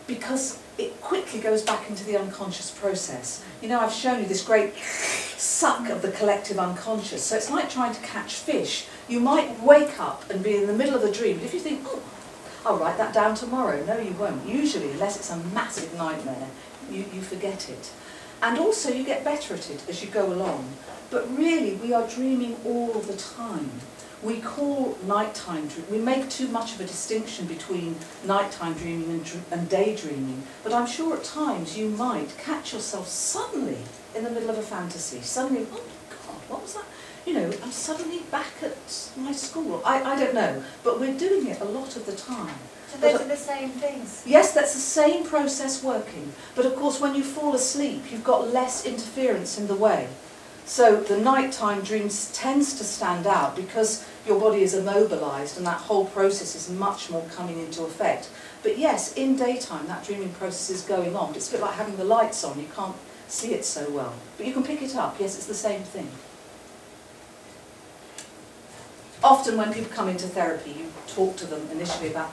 because it quickly goes back into the unconscious process. You know, I've shown you this great suck of the collective unconscious, so it's like trying to catch fish. You might wake up and be in the middle of a dream, but if you think, oh, I'll write that down tomorrow, no you won't. Usually, unless it's a massive nightmare, you forget it. And also you get better at it as you go along. But really, we are dreaming all the time. We call nighttime dreaming, we make too much of a distinction between nighttime dreaming and daydreaming, but I'm sure at times you might catch yourself suddenly in the middle of a fantasy, suddenly, oh my God, what was that? You know, I'm suddenly back at my school. I don't know, but we're doing it a lot of the time. So those are the same things? Yes, that's the same process working, but of course when you fall asleep, you've got less interference in the way. So the nighttime dreams tends to stand out because your body is immobilised and that whole process is much more coming into effect. But yes, in daytime that dreaming process is going on. It's a bit like having the lights on, you can't see it so well. But you can pick it up, yes, it's the same thing. Often when people come into therapy, you talk to them initially about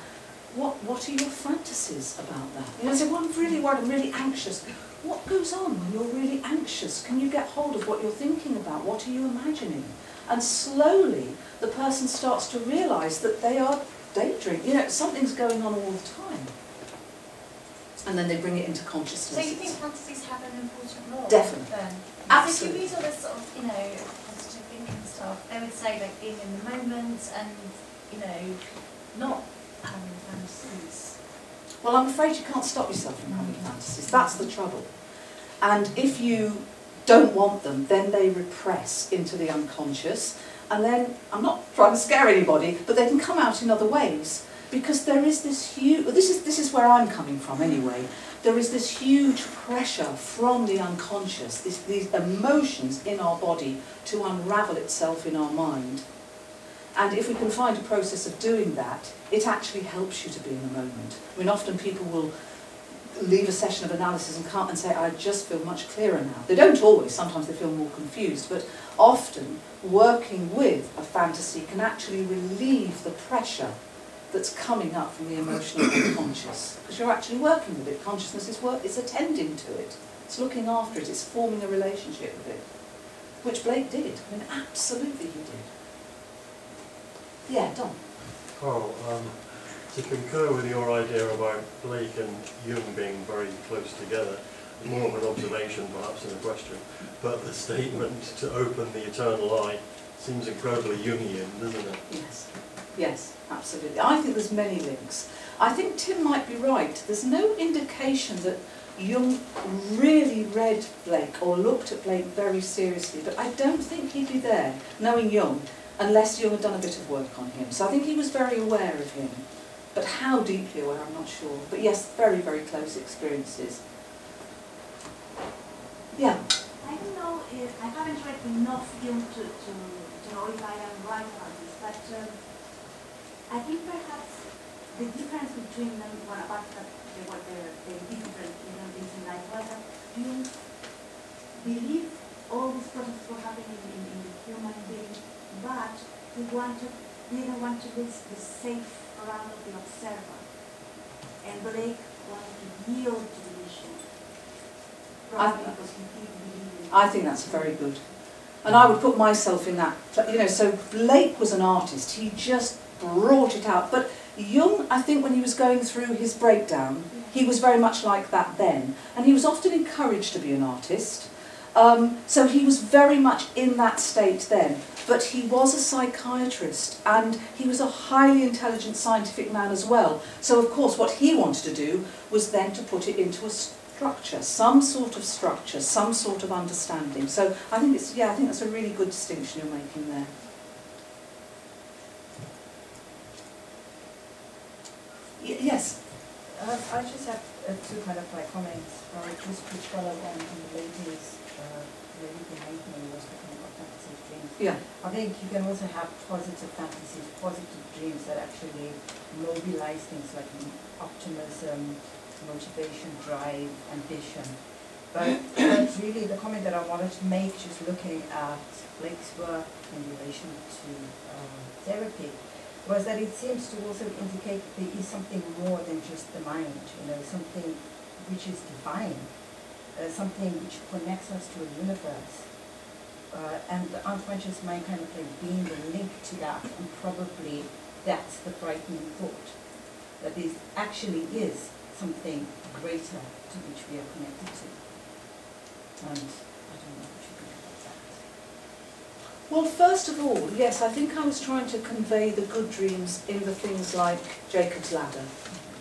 what are your fantasies about that? You know, they say, well, I'm really worried, I'm really anxious. What goes on when you're really anxious? Can you get hold of what you're thinking about? What are you imagining? And slowly, the person starts to realise that they are daydreaming. You know, something's going on all the time. And then they bring it into consciousness. So you think fantasies have an important role? Definitely. Then? Absolutely. So if you read all this sort of, you know, positive thinking stuff, they would say like being in the moment and, you know, not having fantasies. Well, I'm afraid you can't stop yourself from having fantasies. That's the trouble. And if you don't want them, then they repress into the unconscious. And then, I'm not trying to scare anybody, but they can come out in other ways. Because there is this huge, this is where I'm coming from anyway, there is this huge pressure from the unconscious, these emotions in our body to unravel itself in our mind. And if we can find a process of doing that, it actually helps you to be in the moment. I mean, often people will leave a session of analysis and say, I just feel much clearer now. They don't always, sometimes they feel more confused, but often working with a fantasy can actually relieve the pressure that's coming up from the emotional unconscious. Because you're actually working with it. Consciousness is attending to it. It's looking after it. It's forming a relationship with it. Which Blake did. I mean, absolutely he did. Yeah, Don. Oh, to concur with your idea about Blake and Jung being very close together, more of an observation perhaps than a question, but the statement to open the eternal eye seems incredibly Jungian, doesn't it? Yes. Yes, absolutely. I think there's many links. I think Tim might be right. There's no indication that Jung really read Blake or looked at Blake very seriously, but I don't think he'd be there, knowing Jung, unless Jung had done a bit of work on him. So I think he was very aware of him. But how deeply aware, I'm not sure. But yes, very, very close experiences. Yeah? I don't know if, I haven't read enough Jung to know if I am right about this, but I think perhaps the difference between them, well, apart that they were different things in life, was that Jung believed all these processes were happening in the human being, but he didn't want to lose the safe ground of the observer. And Blake wanted to yield to the issue. Probably because he did believe in it. I think that's very good. And I would put myself in that, you know, so Blake was an artist. He just brought it out. But Jung, I think when he was going through his breakdown, he was very much like that then. And he was often encouraged to be an artist. So he was very much in that state then. But he was a psychiatrist and he was a highly intelligent scientific man as well. So of course what he wanted to do was then to put it into a structure, some sort of structure, some sort of understanding. So I think it's, yeah, I think that's a really good distinction you're making there. Yes? I just have two kind of like comments, just to follow on the ladies, lady behind me was talking about fantasy dreams. Yeah. I think you can also have positive fantasies, positive dreams that actually mobilize things like optimism, motivation, drive, ambition. But really the comment that I wanted to make, just looking at Blake's work in relation to therapy, was that it seems to also indicate that there is something more than just the mind, something which is divine, something which connects us to a universe. And the unconscious mind kind of like being the link to that, and probably that's the frightening thought, that there actually is something greater to which we are connected to. And I don't know what you think about that. Well, first of all, yes, I think I was trying to convey the good dreams in the things like Jacob's Ladder.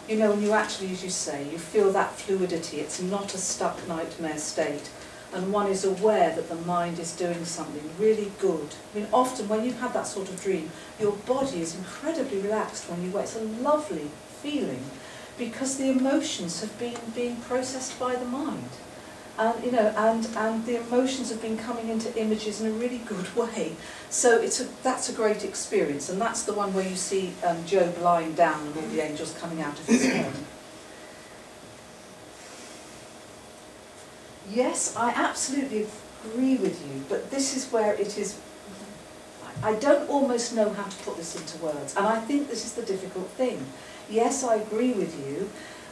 When you actually, as you say, you feel that fluidity, it's not a stuck nightmare state, and one is aware that the mind is doing something really good. Often when you've had that sort of dream, your body is incredibly relaxed when you wake. It's a lovely feeling, because the emotions have been being processed by the mind. And the emotions have been coming into images in a really good way. So that's a great experience, and that's the one where you see Job lying down and all the angels coming out of his home. Yes, I absolutely agree with you, but this is where it is, I don't almost know how to put this into words, and I think this is the difficult thing. Yes, I agree with you.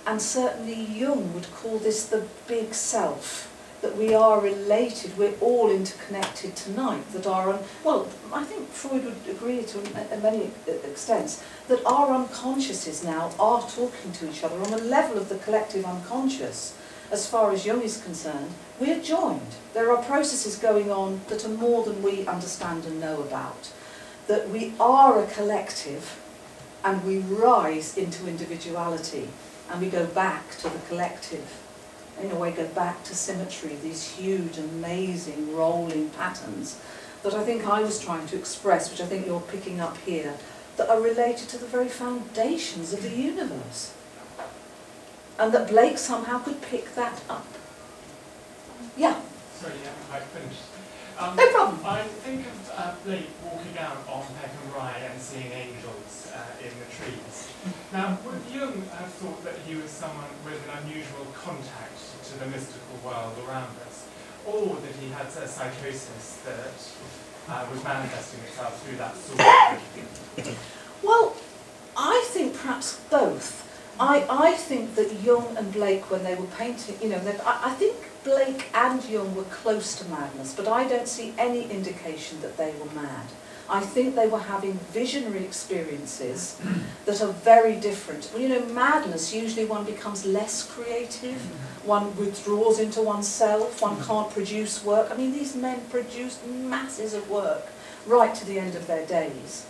And certainly Jung would call this the big self, that we are related, we're all interconnected tonight, that well, I think Freud would agree to many extents, that our unconsciouses now are talking to each other on a level of the collective unconscious. As far as Jung is concerned, we're joined. There are processes going on that are more than we understand and know about. That we are a collective, and we rise into individuality. And we go back to the collective. In a way, go back to symmetry, these huge, amazing, rolling patterns that I think I was trying to express, which I think you're picking up here, that are related to the very foundations of the universe. And that Blake somehow could pick that up. Yeah? Sorry, you haven't quite finished. No problem. I think of Blake walking out on Peckham Rye and seeing angels in the trees. Now, would Jung have thought that he was someone with an unusual contact to the mystical world around us? Or that he had a psychosis that was manifesting itself through that sort of thing? Well, I think perhaps both. I think that Jung and Blake, when they were painting, I think Blake and Jung were close to madness, but I don't see any indication that they were mad. I think they were having visionary experiences that are very different. Well, madness, usually one becomes less creative, one withdraws into oneself, one can't produce work. I mean, these men produced masses of work right to the end of their days.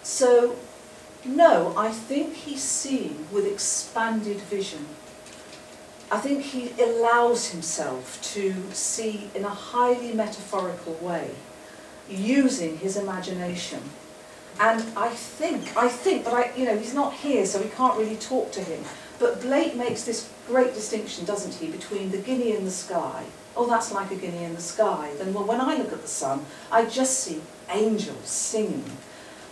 So, no, I think he's seeing with expanded vision. I think he allows himself to see in a highly metaphorical way, using his imagination. And I think, but he's not here, so we can't really talk to him. But Blake makes this great distinction, doesn't he, between the guinea in the sky. Oh, that's like a guinea in the sky. Then, well, when I look at the sun, I just see angels singing.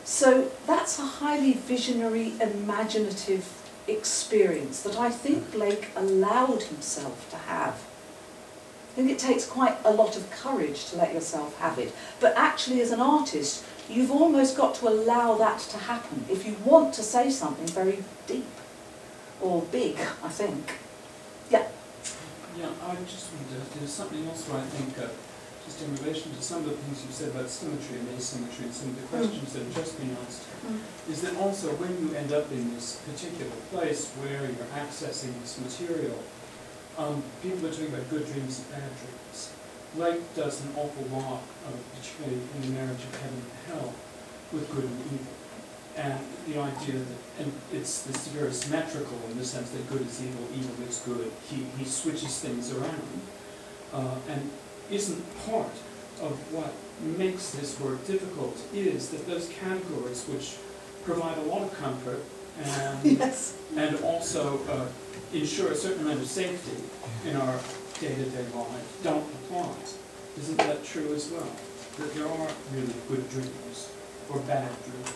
So that's a highly visionary, imaginative experience that I think Blake allowed himself to have. I think it takes quite a lot of courage to let yourself have it. But actually, as an artist, you've almost got to allow that to happen if you want to say something very deep or big, I think. Yeah. Yeah, I just wanted to do something else where I think, just in relation to some of the things you said about symmetry and asymmetry and some of the questions that have just been asked, is that also when you end up in this particular place where you're accessing this material, people are talking about good dreams and bad dreams. Blake does an awful lot, particularly in the marriage of heaven and hell, with good and evil. And the idea that, and it's this very symmetrical in the sense that good is evil, evil is good. He switches things around. And isn't part of what makes this work difficult is that those categories which provide a lot of comfort and, Yes. and also ensure a certain amount of safety in our day-to-day life don't apply. Isn't that true as well? That there are really good dreams or bad dreams,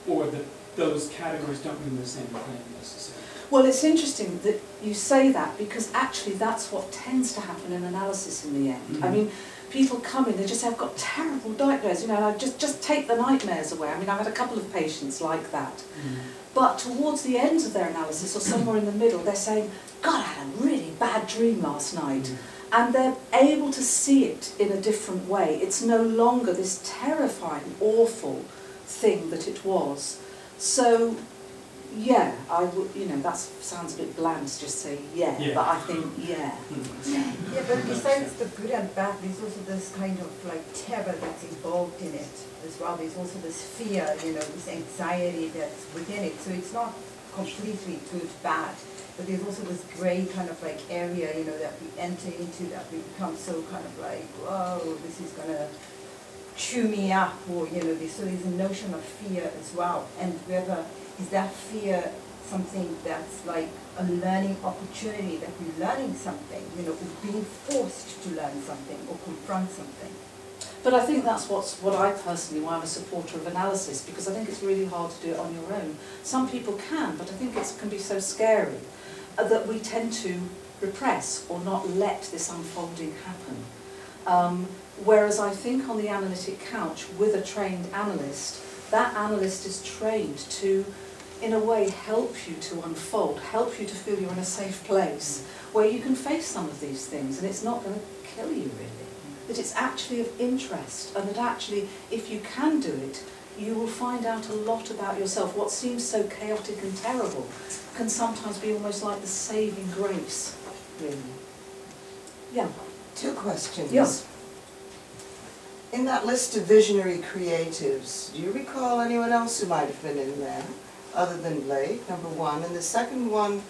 or that those categories don't mean the same thing necessarily. Well, it's interesting that you say that, because actually that's what tends to happen in analysis in the end. I mean, people come in, they just say, I've got terrible nightmares, you know, and I just take the nightmares away. I mean, I've had a couple of patients like that. But towards the end of their analysis, or somewhere in the middle, they're saying, God, I had a really bad dream last night. And they're able to see it in a different way. It's no longer this terrifying, awful thing that it was. So, yeah, I would, you know, that sounds a bit bland to just say yeah. But I think yeah. Yeah, but besides the good and bad, there's also this kind of like terror that's involved in it as well. There's also this fear, you know, this anxiety that's within it. So it's not completely good, bad. But there's also this grey kind of like area, you know, that we enter into, that we become so kind of like, whoa, this is going to chew me up, or, you know, so there's a notion of fear as well. And whether, is that fear something that's like a learning opportunity, that we're learning something, you know, we're being forced to learn something or confront something? But I think that's what I personally, why I'm a supporter of analysis, because I think it's really hard to do it on your own. Some people can, but I think it can be so scary that we tend to repress or not let this unfolding happen. Whereas I think on the analytic couch with a trained analyst, that analyst is trained to, in a way, help you to unfold, help you to feel you're in a safe place where you can face some of these things and it's not going to kill you really. That it's actually of interest, and that actually, if you can do it, you will find out a lot about yourself. What seems so chaotic and terrible can sometimes be almost like the saving grace, really. Yeah. 2 questions. Yeah. In that list of visionary creatives, do you recall anyone else who might have been in there, other than Blake, number 1? And the second one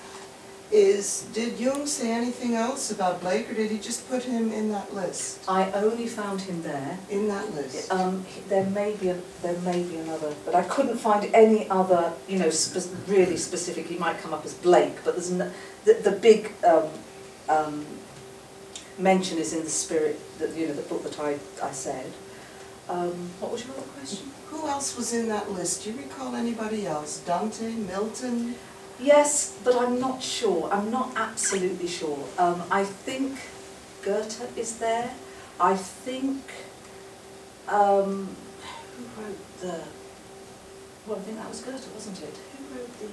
is, did Jung say anything else about Blake, or did he just put him in that list? I only found him there. In that list? There may be another, but I couldn't find any other, you know, really specific. He might come up as Blake, but there's the big mention is in the spirit, that, you know, the book that I said. What was your other question? Who else was in that list? Do you recall anybody else? Dante, Milton? Yes, but I'm not sure. I'm not absolutely sure. I think Goethe is there. I think, who wrote the, well, I think that was Goethe, wasn't it? Who wrote the,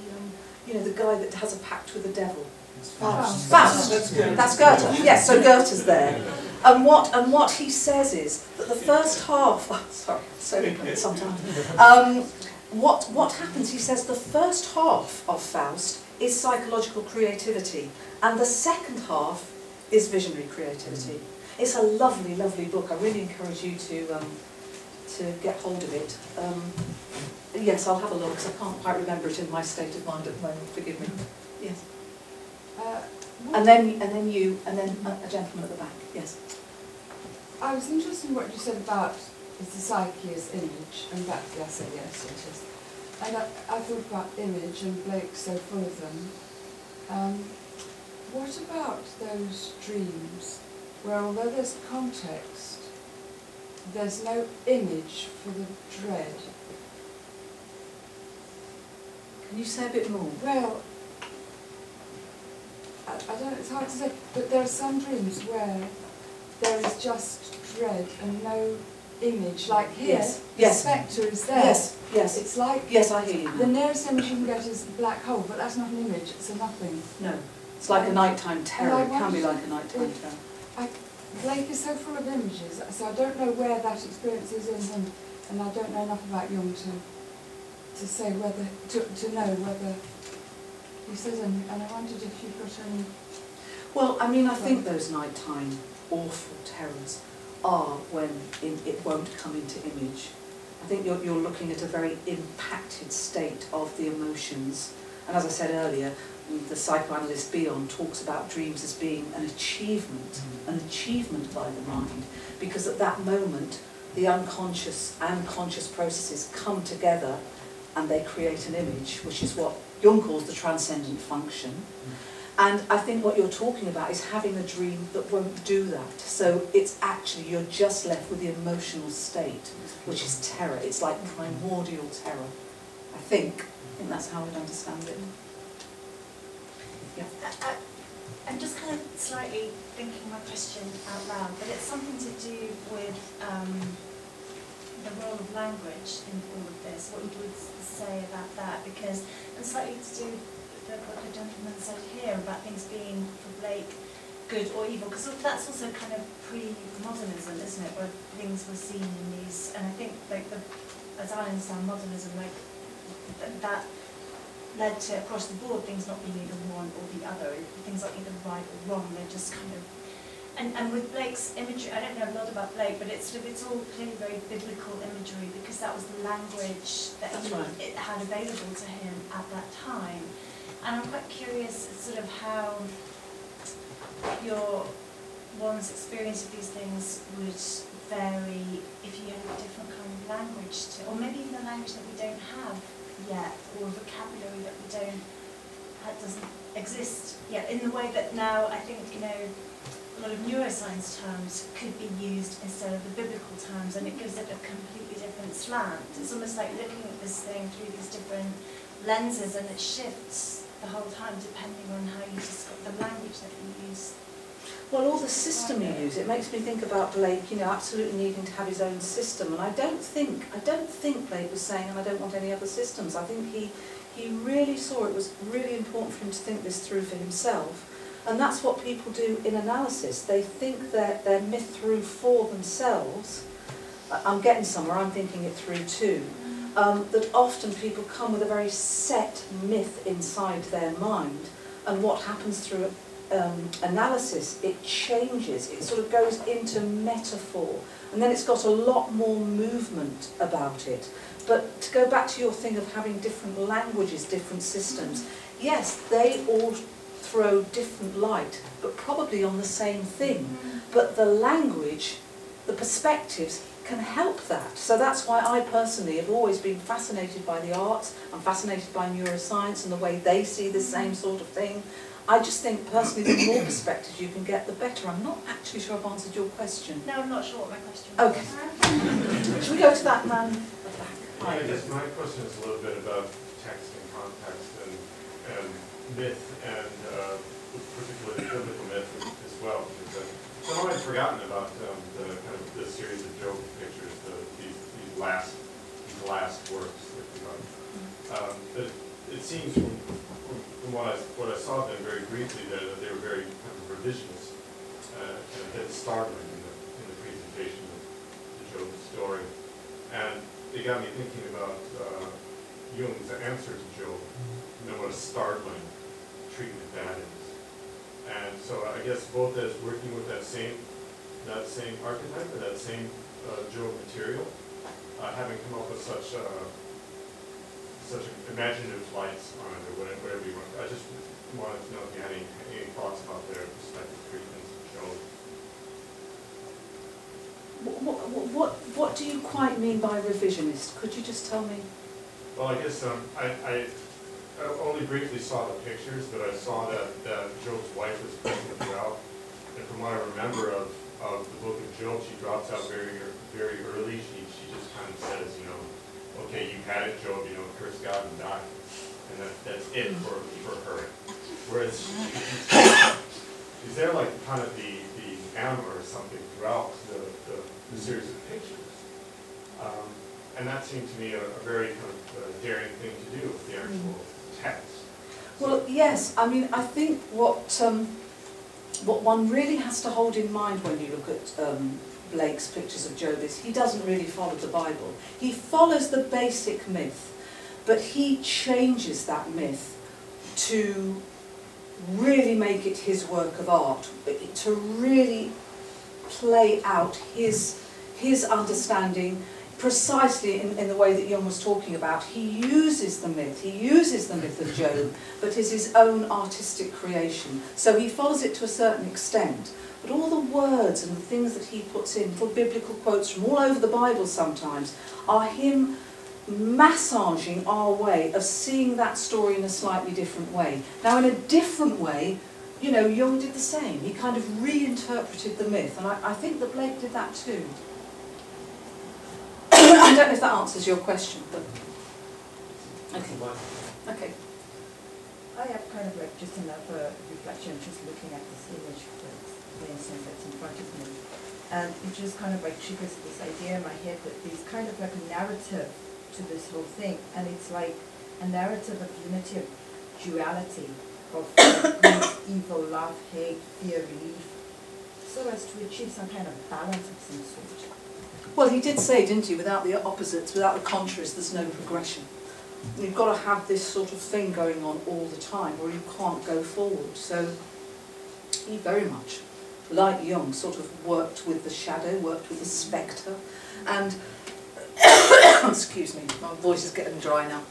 you know, the guy that has a pact with the devil? Faust. Faust. That's Goethe. Yes, so Goethe's there. And what he says is that the first half, oh, sorry, so sometimes, what happens, he says the first half of Faust is psychological creativity, and the second half is visionary creativity. It's a lovely, lovely book. I really encourage you to get hold of it. Yes, I'll have a look, because I can't quite remember it in my state of mind at the moment. Forgive me. Yes. And then you, and then a gentleman at the back. Yes. I was interested in what you said about the psyche as image, and that, yes, yes, it is. And I thought about image, and Blake's so full of them. What about those dreams where, although there's context, there's no image for the dread? Can you say a bit more? Well, I don't know, it's hard to say, but there are some dreams where there is just dread and no image. Like here, yes. The yes. spectre is there. Yes, yes. It's like, yes, I hear you. the nearest image you can get is a black hole, but that's not an image, it's a nothing. No, it's like a nighttime terror. It can be like a nighttime terror. Blake is so full of images, so I don't know where that experience is in him, and I don't know enough about Jung to say whether, to know whether he says any, and I wondered if you've got any... Well, I mean, I think those nighttime awful terrors are when it won't come into image. I think you're looking at a very impacted state of the emotions. And as I said earlier, the psychoanalyst Bion talks about dreams as being an achievement by the mind, because at that moment the unconscious and conscious processes come together and they create an image, which is what Jung calls the transcendent function. And I think what you're talking about is having a dream that won't do that. So it's actually, you're just left with the emotional state, which is terror. It's like primordial terror. I think that's how I'd understand it. Yeah. I'm just kind of slightly thinking my question out loud, but it's something to do with the role of language in all of this, what you would say about that, because, and slightly to do with what the gentleman said here about things being, for Blake, good or evil, because that's also kind of pre-modernism, isn't it, where things were seen in these, and I think, like, as I understand modernism, like, that led to, across the board, things not being either one or the other, things aren't either right or wrong, they're just kind of, and with Blake's imagery, I don't know a lot about Blake, but it's sort of, it's all clearly very biblical imagery, because that was the language that it had available to him at that time. And I'm quite curious sort of how one's experience of these things would vary if you had a different kind of language to, or maybe even a language that we don't have yet, or a vocabulary that doesn't exist yet, in the way that now I think, you know, a lot of neuroscience terms could be used instead of the biblical terms, and it gives it a completely different slant. It's almost like looking at this thing through these different lenses, and it shifts the whole time depending on how you describe the language that you use. Well, all the system you use, it makes me think about Blake, you know, absolutely needing to have his own system. And I don't think Blake was saying, and I don't want any other systems. I think he really saw it was really important for him to think this through for himself. And that's what people do in analysis. They think their myth through for themselves. I'm getting somewhere, I'm thinking it through too. That often people come with a very set myth inside their mind, and what happens through analysis, it changes, it sort of goes into metaphor, and then it's got a lot more movement about it. But to go back to your thing of having different languages, different systems, yes, they all throw different light, but probably on the same thing. But the language, the perspectives, can help that. So that's why I personally have always been fascinated by the arts. I'm fascinated by neuroscience and the way they see the same sort of thing. I just think personally the more perspectives you can get, the better. I'm not actually sure I've answered your question. No, I'm not sure what my question was. Okay. Should we go to that man at the back? I guess my question is a little bit about text and context and myth, and particularly biblical myth as well. Because I've already forgotten about the kind of the series of Job pictures, these last works that we got. But it seems from what I saw of them very briefly there that they were very kind of revisionist and a bit startling in the presentation of the Job story. And it got me thinking about Jung's answer to Job, and what a startling treatment that is. And so I guess both as working with that same archetype or that same Job material, having come up with such imaginative lights on it, or whatever you want. I just wanted to know if you had any thoughts about their respective treatments of Job. What do you quite mean by revisionist? Could you just tell me? Well, I guess I only briefly saw the pictures, but I saw that Job's wife was present throughout. And from what I remember of the book of Job, she drops out very early. She just kind of says, you know, okay, you had it, Job, you know, curse God and die. And that's it for her. Whereas is there like kind of the animal or something throughout the series of pictures? And that seemed to me a very kind of daring thing to do with the actual text. Well, yes, I mean, I think what one really has to hold in mind when you look at Blake's pictures of Job is he doesn't really follow the Bible. He follows the basic myth, but he changes that myth to really make it his work of art, to really play out his understanding precisely in the way that Jung was talking about. He uses the myth of Job, but is his own artistic creation. So he follows it to a certain extent. But all the words and the things that he puts in, for biblical quotes from all over the Bible sometimes, are him massaging our way of seeing that story in a slightly different way. Now, in a different way, you know, Jung did the same. He kind of reinterpreted the myth, and I think that Blake did that too. I don't know if that answers your question, but... Okay. Okay. I have kind of like just another reflection, just looking at this image, for instance, that's in front of me. And it just kind of like triggers this idea in my head that there's kind of like a narrative to this whole thing. And it's like a narrative of unity, of duality, of good, evil, love, hate, fear, relief, so as to achieve some kind of balance of some sort. Well, he did say, didn't he, without the opposites, without the contraries, there's no progression. You've got to have this sort of thing going on all the time, or you can't go forward. So he very much, like Jung, sort of worked with the shadow, worked with the spectre, and excuse me, my voice is getting dry now.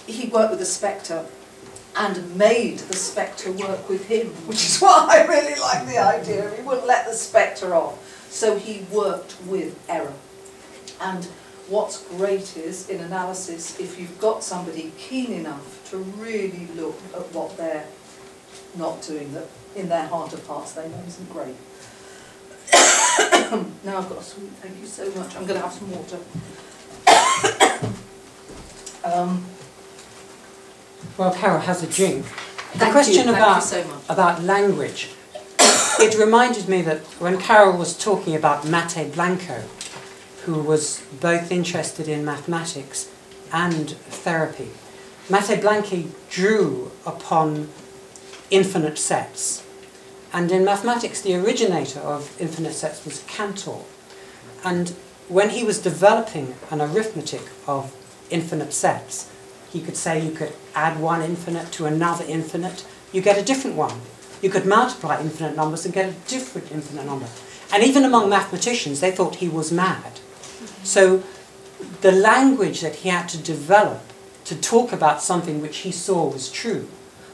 He worked with the spectre and made the spectre work with him, which is why I really like the idea. He wouldn't let the spectre off. So he worked with error. And what's great is, in analysis, if you've got somebody keen enough to really look at what they're not doing, that in their heart of hearts they know isn't great. Now I've got a sweet, thank you so much. I'm going to have some water. Well, Carol has a drink. The Thank question you so much. about language, it reminded me that when Carol was talking about Mate Blanco, who was both interested in mathematics and therapy, Mate Blanco drew upon infinite sets. And in mathematics, the originator of infinite sets was Cantor. And when he was developing an arithmetic of infinite sets, he could say you could add one infinite to another infinite, you get a different one. You could multiply infinite numbers and get a different infinite number. And even among mathematicians, they thought he was mad. So the language that he had to develop to talk about something which he saw was true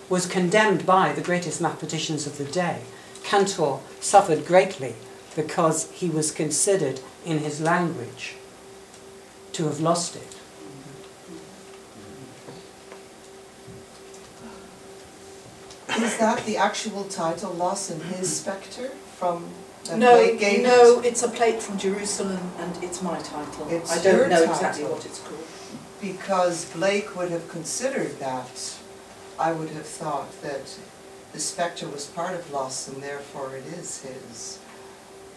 was condemned by the greatest mathematicians of the day. Cantor suffered greatly because he was considered in his language to have lost it. Is that the actual title, Loss in His Spectre, from No, Blake gave no, it? it's a plate from Jerusalem and it's my title. It's I don't your know exactly title. what it's called. Because Blake would have considered that. I would have thought that the spectre was part of loss and therefore it is his.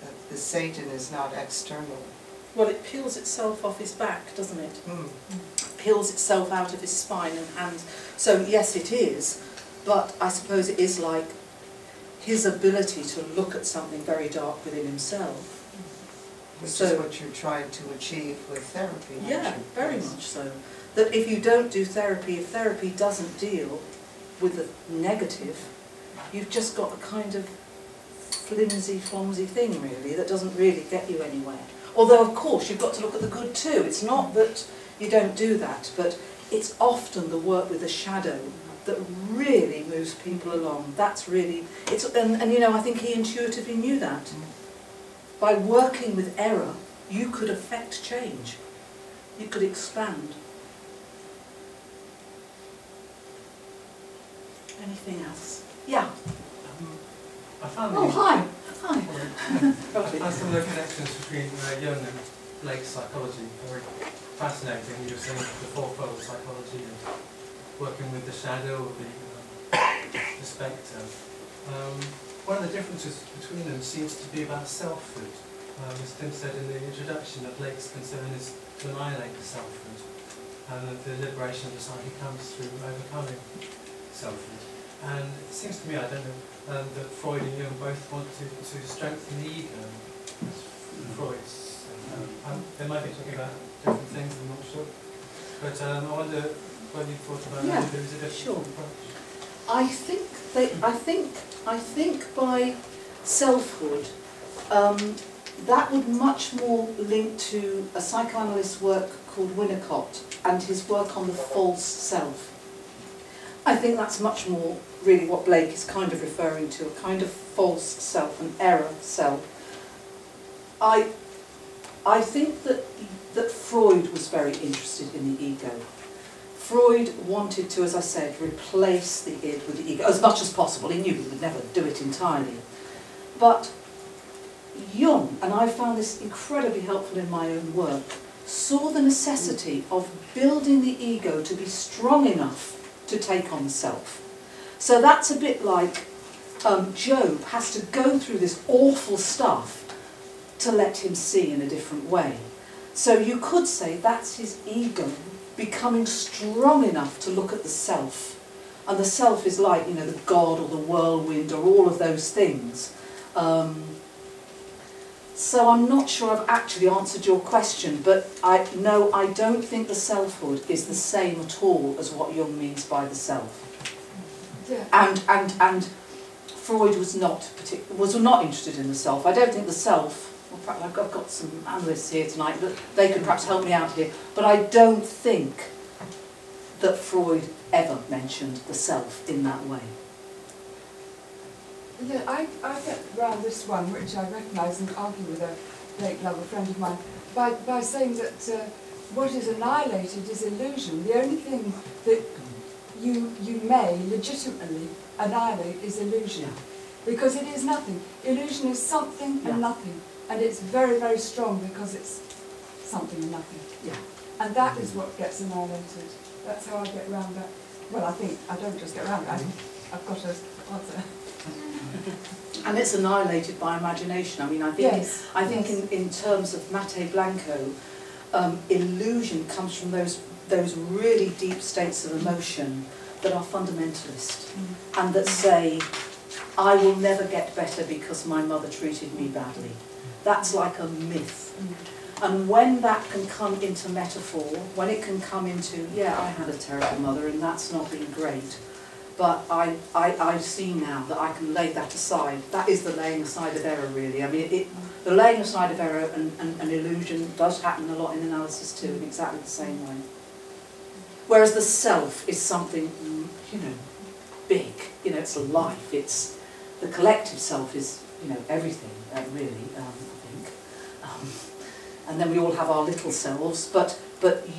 That the Satan is not external. Well, it peels itself off his back, doesn't it? Mm. Peels itself out of his spine and hands. So yes, it is, but I suppose it is like his ability to look at something very dark within himself. Which So- is what you're trying to achieve with therapy, aren't Yeah, you? very Yes. much so. That if you don't do therapy, if therapy doesn't deal with the negative, you've just got a kind of flimsy, flomsy thing really that doesn't really get you anywhere. Although of course you've got to look at the good too. It's not that you don't do that, but it's often the work with the shadow that really moves people along. That's really, and you know, I think he intuitively knew that. By working with error, you could affect change. You could expand. Anything else? Yeah. I found Oh, these- hi. Hi. I found some of the connections between Jung and Blake's psychology very fascinating. You were saying the fourfold psychology and working with the shadow or the spectre. One of the differences between them seems to be about selfhood. As Tim said in the introduction, that Blake's concern is to annihilate the selfhood, and that the liberation of the psyche comes through overcoming selfhood. And it seems to me, I don't know, that Freud and Jung both want to strengthen the ego. Freud's. They might be talking about different things, I'm not sure. But I wonder whether you thought about Yeah, whether there was a different sure. approach. I think by selfhood, that would much more link to a psychoanalyst's work called Winnicott and his work on the false self. I think that's much more really what Blake is kind of referring to, a kind of false self, an error self. I think that Freud was very interested in the ego. Freud wanted to, as I said, replace the id with the ego as much as possible. He knew he would never do it entirely. But Jung, and I found this incredibly helpful in my own work, saw the necessity of building the ego to be strong enough to take on the self. So that's a bit like Job has to go through this awful stuff to let him see in a different way. So you could say that's his ego becoming strong enough to look at the self. And the self is like, you know, the god or the whirlwind or all of those things. So I'm not sure I've actually answered your question, but I don't think the selfhood is the same at all as what Jung means by the self. Yeah. And Freud was not interested in the self. I don't think the self. Well, perhaps I've got some analysts here tonight, but they could perhaps help me out here. But I don't think that Freud ever mentioned the self in that way. Yeah, I get round this one, which I recognise and argue with a late lover friend of mine, by saying that what is annihilated is illusion. The only thing that you may legitimately annihilate is illusion. Yeah. Because it is nothing. Illusion is something and nothing. And it's very, very strong because it's something and nothing. Yeah. And that is what gets annihilated. That's how I get round that. Well, I think I don't just get round it, I've got an answer. And it's annihilated by imagination. I mean, I think, Yes, in terms of Mate Blanco, illusion comes from those really deep states of emotion that are fundamentalist and that say, I will never get better because my mother treated me badly. That's like a myth. And when that can come into metaphor, when it can come into, yeah, I had a terrible mother and that's not been great, but I see now that I can lay that aside. That is the laying aside of error, really. I mean, the laying aside of error and illusion does happen a lot in analysis too, in exactly the same way. Whereas the self is something, you know, big. You know, it's life. It's the collective self is, you know, everything, really, I think. And then we all have our little selves. But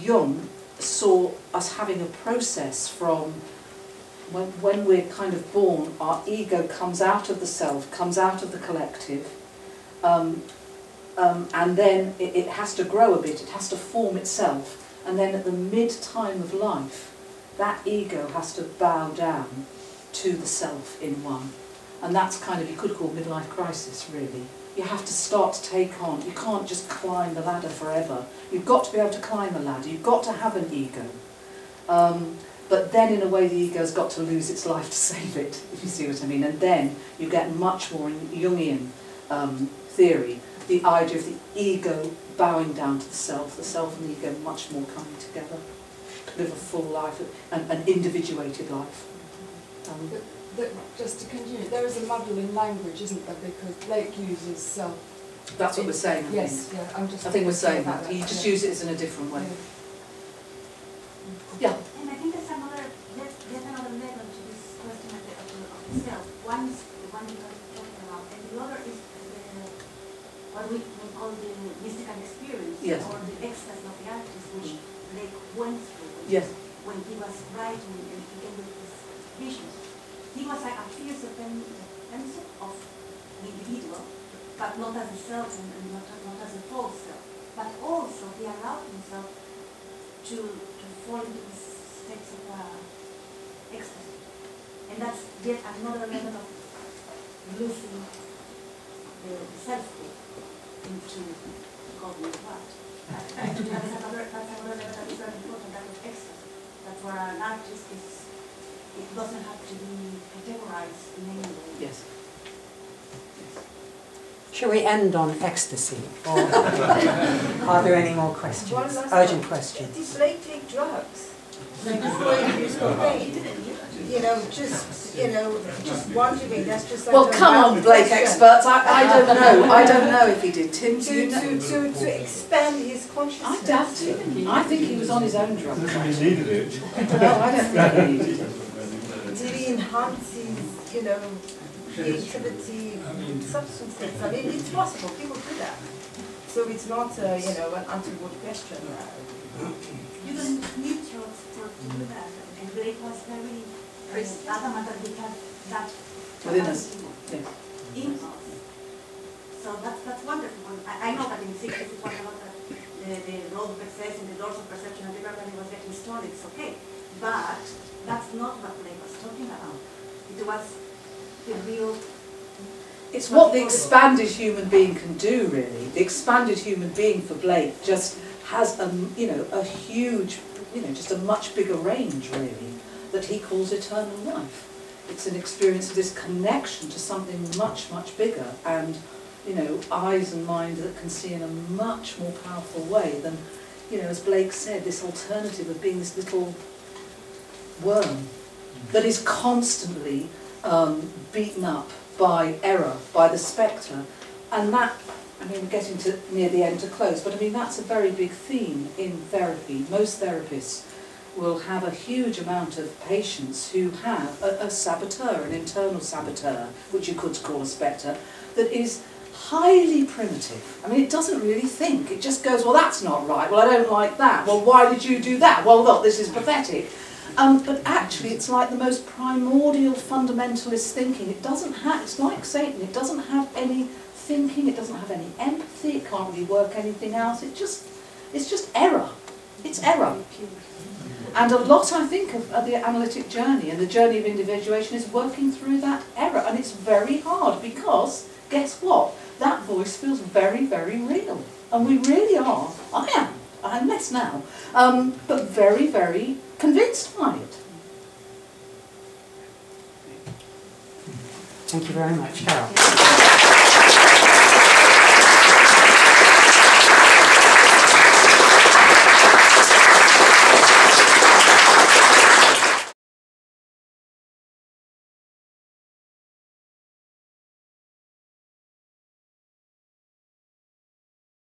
Jung saw us having a process from when we're kind of born, our ego comes out of the self, comes out of the collective, and then it has to grow a bit, it has to form itself, and then at the mid-time of life, that ego has to bow down to the self in one. And that's kind of, you could call midlife crisis, really. You have to start to take on, you can't just climb the ladder forever. You've got to be able to climb a ladder, you've got to have an ego. But then in a way the ego's got to lose its life to save it, if you see what I mean. And then you get much more in Jungian theory, the idea of the ego bowing down to the self and the ego much more coming together. Live a full life, an individuated life. Just to continue, there is a muddle in language, isn't there? Because Blake uses self. That's what we're saying, I think. Yes, yeah, I think we're saying that. You just use it in a different way. Yeah. And I think there's another level to this question of the self. One is the one you are talking about, and the other is what we call the mystical experience, yes, or the ecstasy of the artist, which Blake went through when he was writing and he came with his visions. He was accused of of the individual, but not as a self and not as a false self. But also he allowed himself to fall into these states of ecstasy. And that's yet another level of losing the selfhood into godly what. That's another level that is very important, that of ecstasy. That's where an artist is, it doesn't have to be categorized in any way. Yes. Shall we end on ecstasy? Or are there any more questions? Urgent questions. Did Blake take drugs? Before he used cocaine? Just wondering, that's just like... Well, come on, Blake experts, I don't know. I don't know if he did. Tim, to expand his consciousness. I doubt it. I think he was on his own drugs. He needed it. No, I don't think he needed it. Did he enhance his, creativity substances? I mean, it's possible, people do that. So it's not, an untoward question. You don't need to do that. And Blake was very adamant that we have that within us. impulse. So that's wonderful. I know that in physics it was a lot of the road of excess and the doors of perception and everybody was getting stolen, it's okay. But that's not what Blake was talking about. It was the real. It's what the expanded human being can do, really. The expanded human being for Blake just has a huge, just a much bigger range, really, that he calls eternal life. It's an experience of this connection to something much, much bigger, and eyes and mind that can see in a much more powerful way than, as Blake said, this alternative of being this little worm that is constantly beaten up by error, by the spectre. And that, we're getting to near the end to close, but that's a very big theme in therapy. Most therapists will have a huge amount of patients who have a saboteur, an internal saboteur, which you could call a spectre, that is highly primitive. It doesn't really think. It just goes, well, that's not right. Well, I don't like that. Well, why did you do that? Well, look, this is pathetic. But actually, it's like the most primordial fundamentalist thinking. It doesn't have, it's like Satan. It doesn't have any thinking. It doesn't have any empathy. It can't really work anything else. It's just error. It's error. And a lot, I think, of the analytic journey and the journey of individuation is working through that error. And it's very hard because, guess what? That voice feels very, very real. And we really are, I'm less now, but very, very convinced by it. Thank you very much, Carol.